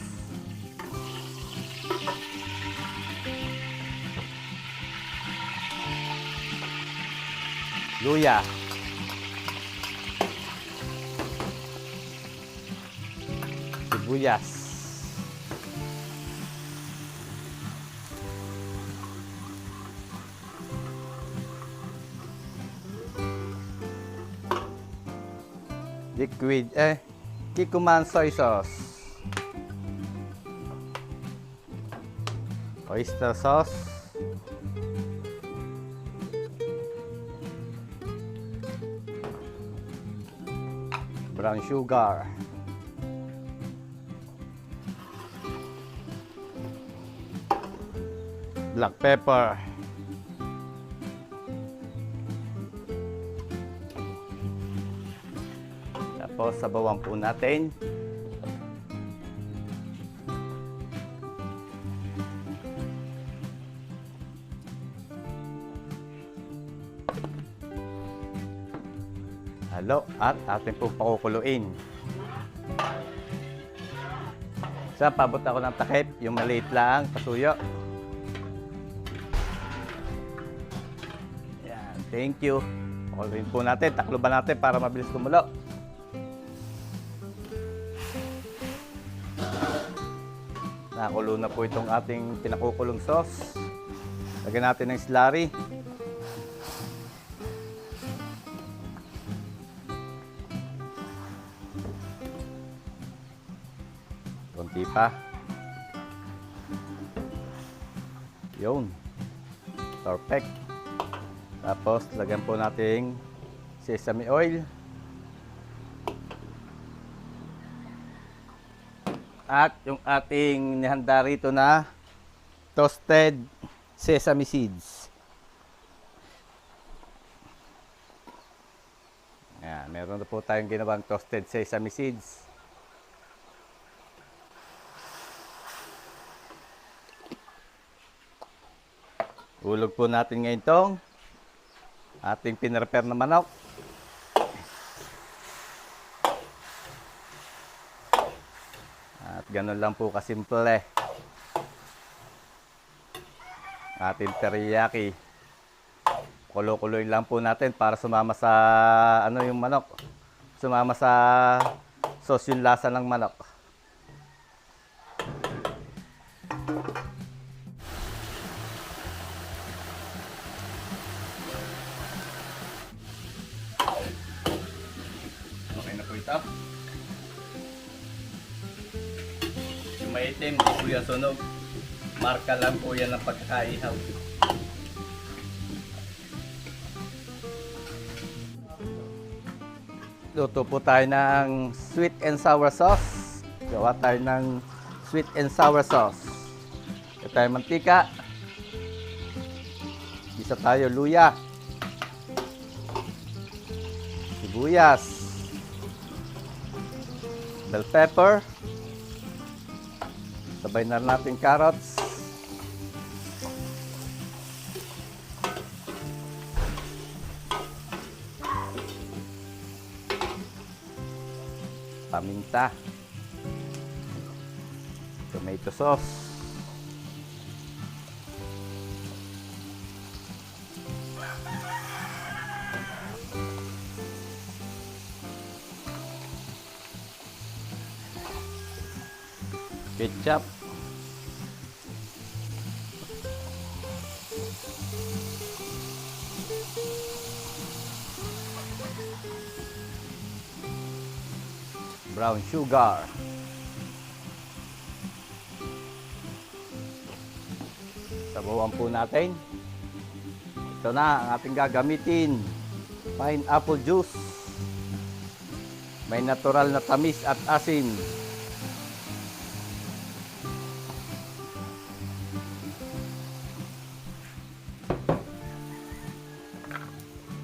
Luya. Sibuyas. Liquid, Kikkoman soy sauce. Oyster sauce. Brown sugar. Black pepper. Tapos sabawan po natin. Halo at atin pong pakukuluin. So, pabot ako ng takip, yung maliit lang, pasuyo. Yan, thank you. Pakuluin po natin, takloban natin para mabilis kumulo. Nakulo na po itong ating pinakukulong sauce. Lagyan natin ng slurry. Konti pa. Yun. Perfect. Tapos, lagyan po natin sesame oil. At yung ating nihanda rito na toasted sesame seeds. Ayan, meron na po tayong ginawang toasted sesame seeds. Hulog po natin ngayon tong ating pinrepare na manok. At ganun lang po kasimple. Ating teriyaki. Kulo-kuloy lang po natin para sumama sa yung manok. Sumama sa sauce yung lasa ng manok. Okay na po ito. Yung maitim, di po yan sunog. Marka lang po yan ng pagkakaihaw. Luto po tayo ng sweet and sour sauce. Gawa tayo ng sweet and sour sauce. Ito tayo mantika. Isa tayo luya. Sibuyas. Bell pepper. Sabay na natin carrots. Paminta, tomato sauce, ketchup, brown sugar, sabawan po natin. Ito na ang ating gagamitin, pineapple juice, may natural na tamis at asin.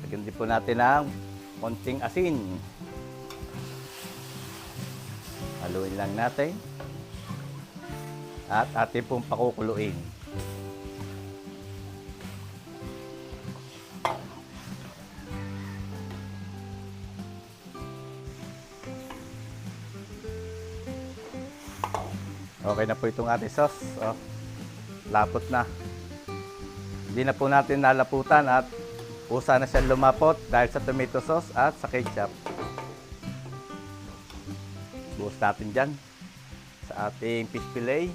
Lagyan din po natin ng konting asin. Haluin lang natin. At atin pong pakukuluin. Okay na po itong ating sauce. Oh, lapot na. Hindi na po natin nalaputan at usa na siya lumapot dahil sa tomato sauce at sa ketchup. Buhos natin dyan sa ating fish fillet.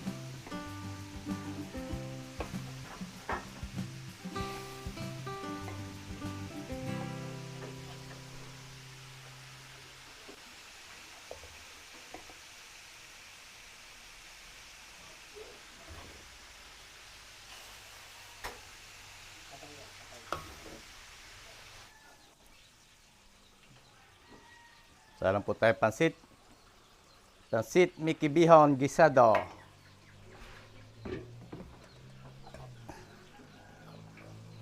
Sarang po tayo pansit. Pansit Mickey Bihon Gisado.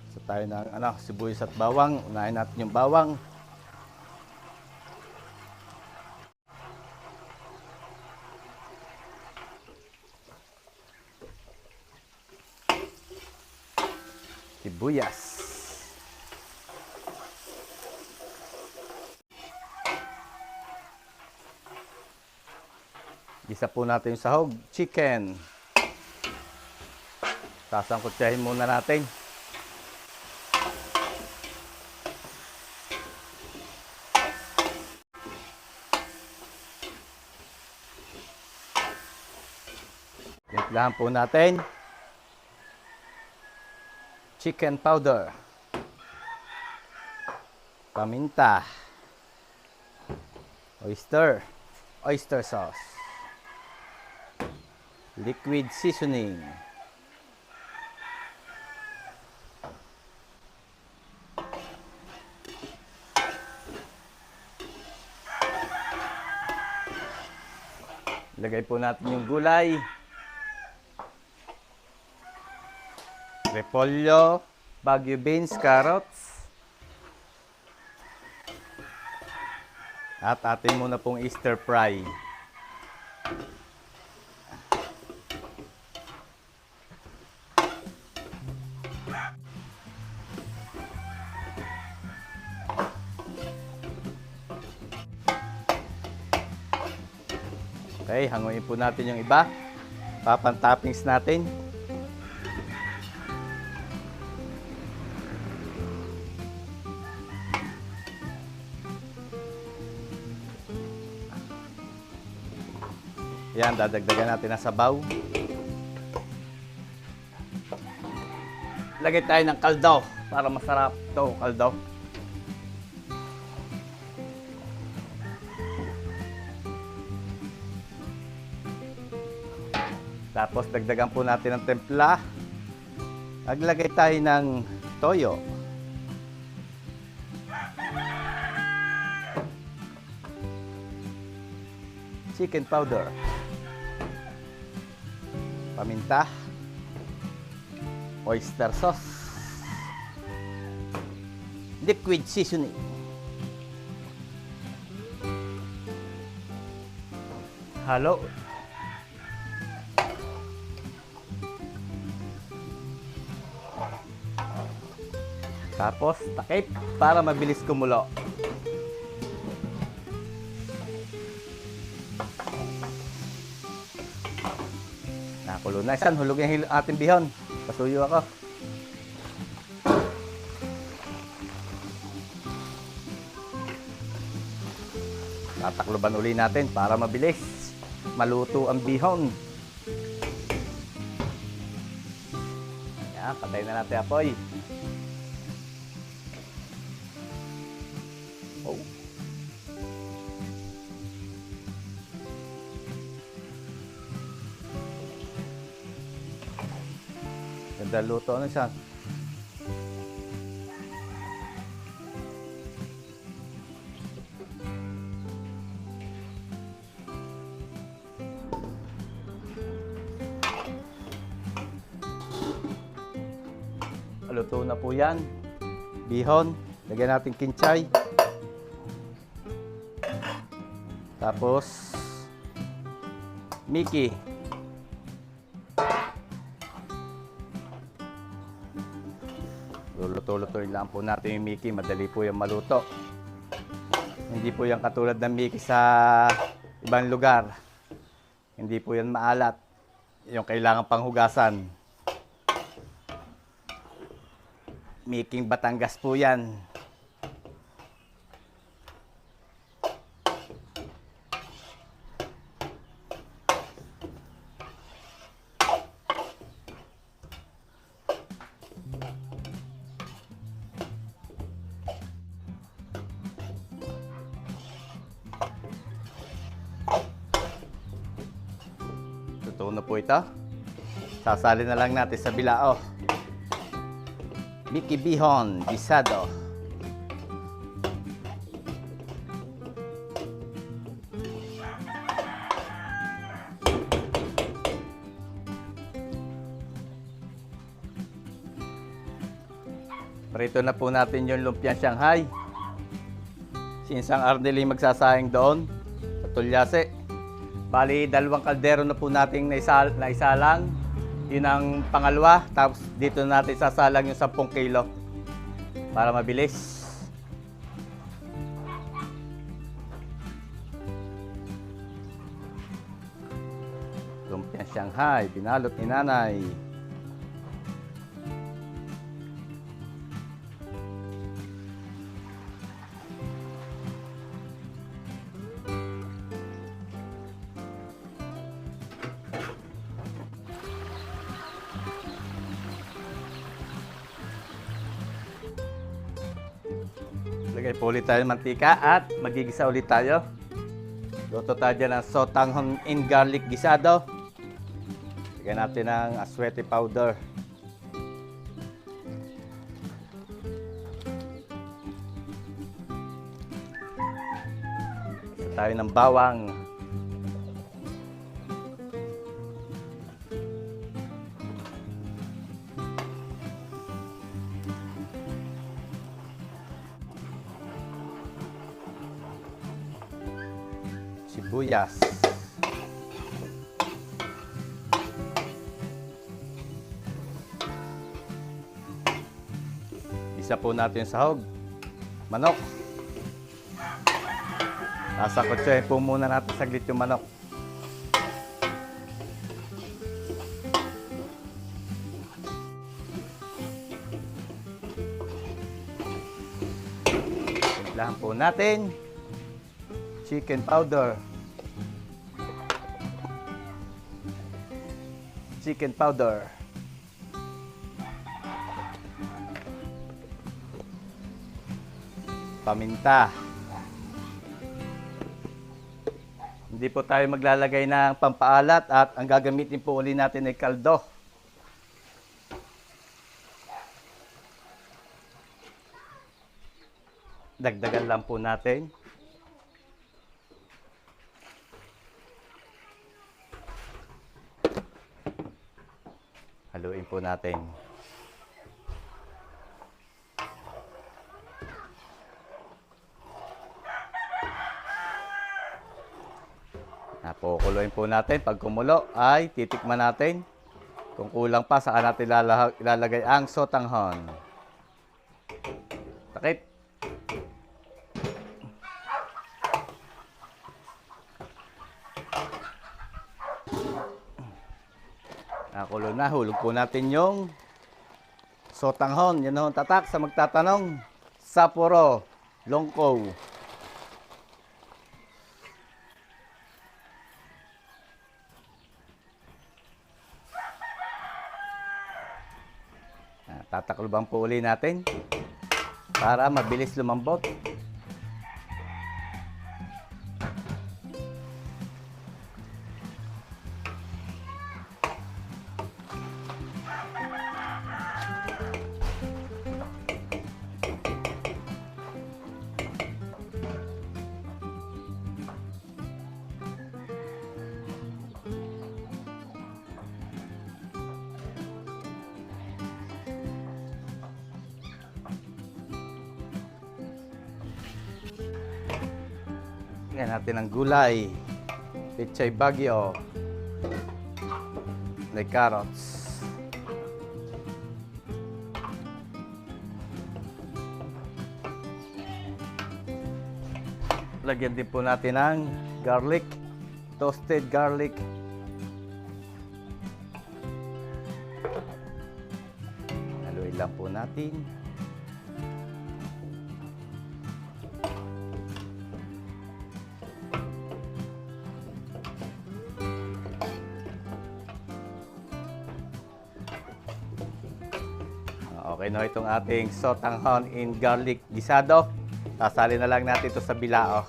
So tayo ng sibuyas at bawang. Unahin natin yung bawang. Sibuyas. Gisa po natin yung sahog, chicken. Sasangkutsahin muna natin. Timplahan po natin. Chicken powder. Paminta. Oyster sauce. Liquid seasoning. Ilagay po natin yung gulay. Repolyo, Baguio beans, carrots. At atin muna pong stir fry. Okay, hanguin po natin yung iba. Papantoppings natin. Yan, dadagdagan natin ang sabaw. Lagay tayo ng kaldo para masarap to kaldo. Tapos dagdagan po natin ng templa. Maglagay tayo ng toyo. Chicken powder. Paminta. Oyster sauce. Liquid seasoning. Halo. Tapos takip para mabilis kumulo. Nakulo na. Isan, hulog yung ating bihon. Pasuyo ako. Tatakloban uli natin para mabilis maluto ang bihon. Yan, patay na natin apoy. Oh. Ganda luto na siya. Luto na po yan. Bihon. Lagyan natin kinchay. Tapos Mickey. Luluto-lutuin lang po natin yung Mickey. Madali po yung maluto. Hindi po yan katulad ng Mickey sa ibang lugar. Hindi po yan maalat. Yung kailangan panghugasan. Mickey Batangas po yan. Totoo na po ito. Sasali na lang natin sa bilao. Mickey Bihon Gisado. Prito na po natin yung lumpiang Shanghai. Si Insang Arnelli magsasayang doon sa Tulyase. Bali, 2 kaldero na po nating naisalang. Yun ang pangalawa. Tapos dito natin sasalang yung 10 kilo para mabilis. Lumpiang Shanghai, binalot ni nanay. Lagay po ulit tayo ng mantika at magigisa ulit tayo. Luto tayo dyan ng sotanghon in garlic gisado. Lagyan natin ng aswete powder. Isa tayo ng bawang. Sibuyas. Igisa po natin yung sahog. Manok. Sasakotsahin po muna natin saglit yung manok. Timplahan po natin chicken powder. Chicken powder. Paminta. Hindi po tayo maglalagay ng pampaalat at ang gagamitin po uli natin ay kaldo. Dagdagan lang po natin. Haluin po natin. Napukuluin po natin. Pag kumulo ay titikman natin. Kung kulang pa, saka natin ilalagay ang sotanghon. Takip. Nakulo na. Hulog po natin yung sotanghon. Yan ho, tatak sa magtatanong. Sapporo Longko. Tatakluban po uli natin para mabilis lumambot. Lagyan natin ang gulay. Pechay Baguio. May carrots. Lagyan din po natin ang garlic. Toasted garlic. Haluin lang po natin. Okay na itong ating sotanghon in garlic gisado. Sasali na lang natin ito sa bilao.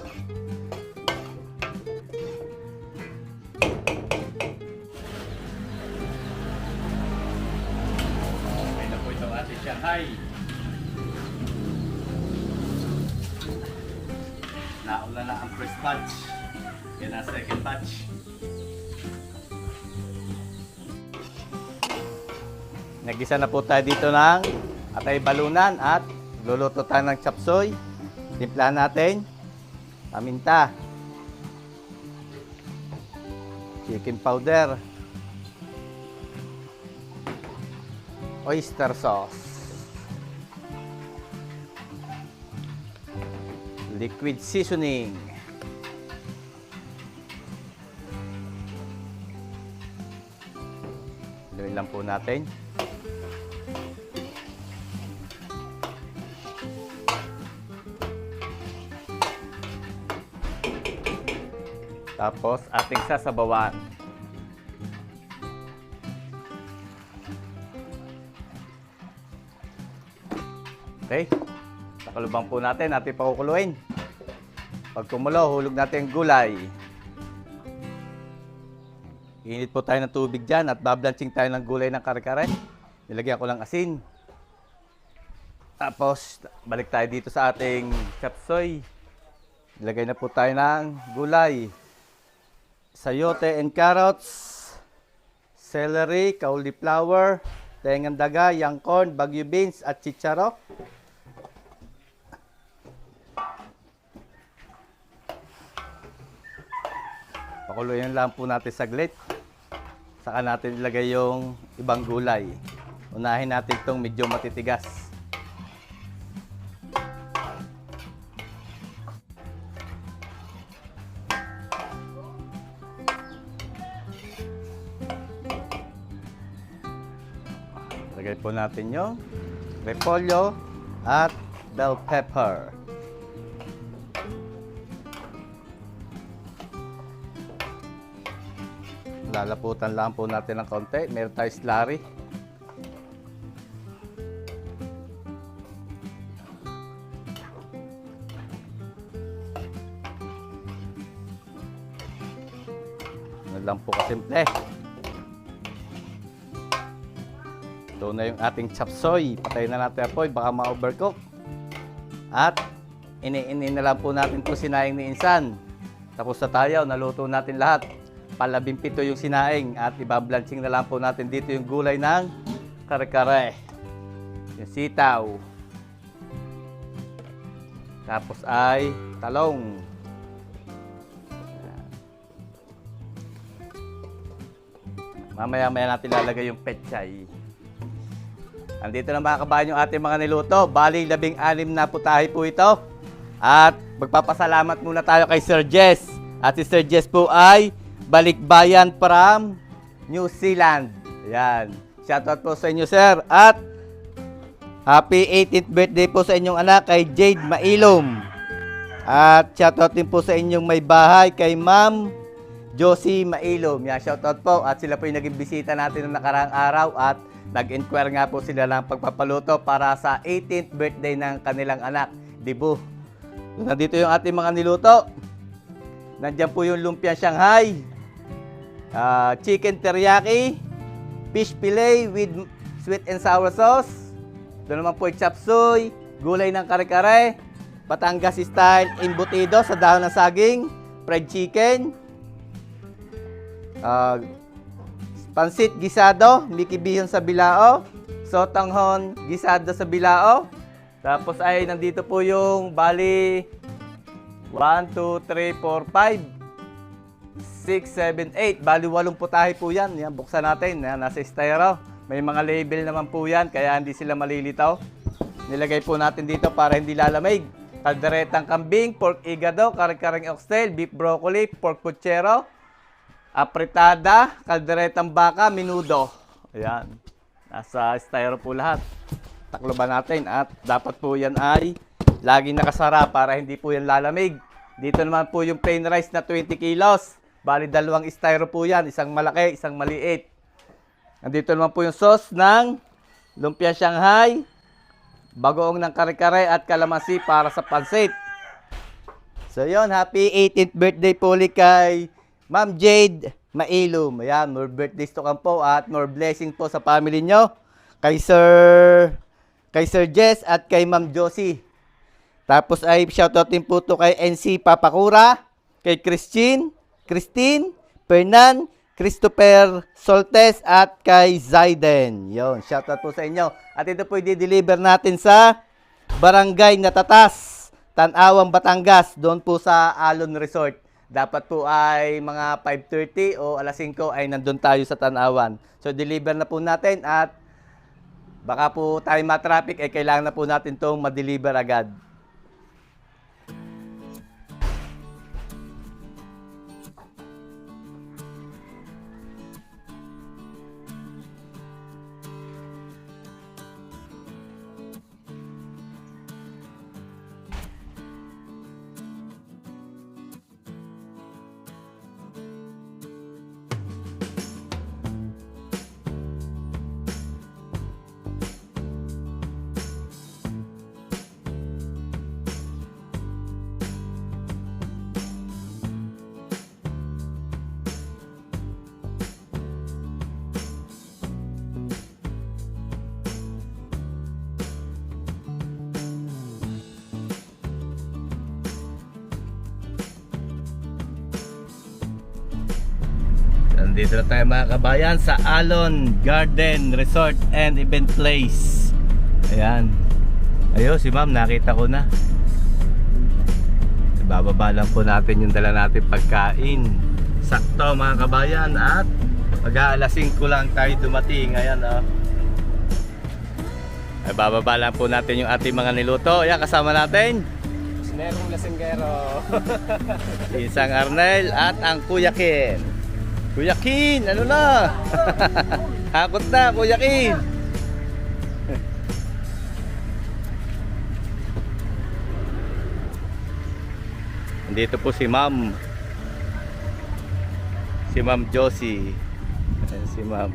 Okay na po itong ating Shanghai. Nauna na ang first batch. Yan ang second batch. Nagisa na po tayo dito ng atay balunan at luluto tayo ng chapsoy. Timplahan natin. Paminta. Chicken powder. Oyster sauce. Liquid seasoning. Gawin lang po natin. Tapos ating sasabawan. Okay. Nakalubang po natin. Ating pakukuluin. Pag kumulo, hulog natin ang gulay. Init po tayo ng tubig dyan at bablanching tayo ng gulay ng kare-kare. Nilagyan ko lang asin. Tapos, balik tayo dito sa ating chapsoy. Nilagay na po tayo ng gulay. Sayote and carrots, celery, cauliflower, tengang daga, young corn, Baguio beans, at chicharo. Pakuluin lang po natin saglit. Saka natin ilagay yung ibang gulay. Unahin natin itong medyo matitigas. po natin yung repolyo at bell pepper. Lalaputan lang po natin ng konti. Meron tayo slurry. Ano lang po kasimple. Ito na yung ating chop suey. Patayin na natin po, baka ma-overcook. At ini-ini na lang po natin itong sinaing ni Insan. Tapos na tayo, naluto natin lahat. Palabimpito yung sinaing at ibablanching na lang po natin dito yung gulay ng kare-kare. Yung sitaw. Tapos ay talong. Mamaya-maya natin lalagay yung pechay. Andito na mga kabayan yung ating mga niluto. Bali, 16 na putahe po ito. At magpapasalamat muna tayo kay Sir Jess. At si Sir Jess po ay balikbayan from New Zealand. Ayan. Shoutout po sa inyo, sir. At happy 18th birthday po sa inyong anak kay Jade Mailom. At shoutout din po sa inyong may bahay kay Ma'am Josie Mailom. Yan, shoutout po. At sila po yung naging bisita natin noong nakaraang araw. At nag-inquire nga po sila ng pagpapaluto para sa 18th birthday ng kanilang anak, Dibu. Nandito yung ating mga niluto. Nandiyan po yung lumpia Shanghai, chicken teriyaki, fish fillet with sweet and sour sauce. Doon naman po yung chop suey, gulay ng kare-kare, Batangas style embutido sa dahon ng saging, fried chicken, pansit gisado, Mickey Bihon sa bilao, sotanghon gisado sa bilao. Tapos ay nandito po yung bali 1, 2, 3, 4, 5, 6, 7, 8. Bali 8 putahe po yan. Yan, buksan natin. Yan, nasa styro. May mga label naman po yan, kaya hindi sila malilitaw. Nilagay po natin dito para hindi lalamig. Kalderetang kambing, pork igado, kare-kareng oxtail, beef broccoli, pork puchero, apritada, kalderetang baka, minudo. Ayan. Nasa styro po lahat. Takloban natin at dapat po yan ay laging nakasara para hindi po yan lalamig. Dito naman po yung plain rice na 20 kilos. Bali 2 styro po yan. Isang malaki, isang maliit. Nandito naman po yung sauce ng lumpia Shanghai, bagoong ng kare-kare at kalamansi para sa pansit. So yun, happy 18th birthday po ulit kay Ma'am Jade Mailom. Ayan, more birthdays to come po at more blessing po sa family nyo. Kay Sir Jess at kay Ma'am Josie. Tapos ay shoutout din po to kay NC Papakura, kay Christine, Fernan, Christopher Soltes at kay Zaiden. Yon, shoutout po sa inyo. At ito po i-deliver natin sa Barangay Natatas, Tanawang, Batangas, doon po sa Alon Resort. Dapat po ay mga 5:30 o alas 5 ay nandun tayo sa Tanawan. So deliver na po natin at baka po tayo ma-traffic ay kailangan na po natin itong ma-deliver agad. Nandito na tayo mga kabayan sa Alon Garden Resort and Event Place. Ayan. Ayun, si ma'am, nakita ko na. Bababa lang po natin yung dala natin pagkain. Sakto mga kabayan at mag-aalas 5 lang tayo dumating. Ayan ay bababa lang po natin yung ating mga niluto. Ayan, kasama natin Merong lasinggero. Isang Arnel at ang Kuya Ken. Kuya Kin, ano na? Hakot na, Kuya Kin. Dito po si Ma'am. Si Ma'am Josie. Ayan, si Ma'am.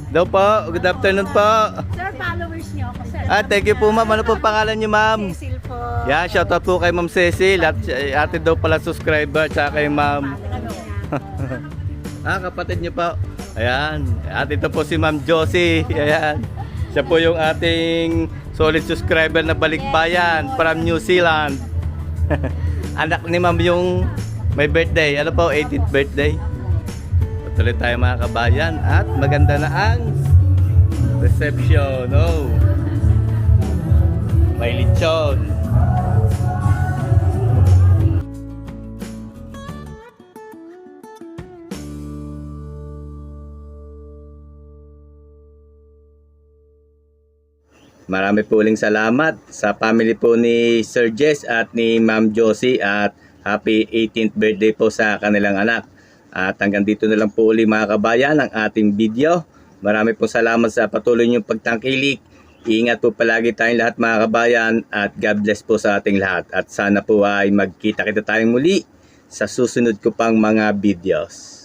Daw po, good afternoon po. Sir, followers niyo ako, sir. Thank you po ma'am. Ano po pangalan niyo ma'am? Cecil po. Yan, shoutout po kay Ma'am Cecil at ate daw pala subscriber tsaka kay Ma'am. Kapatid niyo po. Ayan, at ito po si Ma'am Josie. Ayan. Siya po yung ating solid subscriber na balikbayan from New Zealand. Anak ni Ma'am yung may birthday. Ano po, 18th birthday. Tuloy tayo mga kabayan at maganda na ang reception. Oh. May lechon. Marami po uling salamat sa family po ni Sir Jess at ni Ma'am Josie at happy 18th birthday po sa kanilang anak. At hanggang dito na lang po uli mga kabayan ang ating video. Marami pong salamat sa patuloy niyong pagtangkilik. Ingat po palagi tayong lahat mga kabayan at God bless po sa ating lahat. At sana po ay magkita-kita tayong muli sa susunod ko pang mga videos.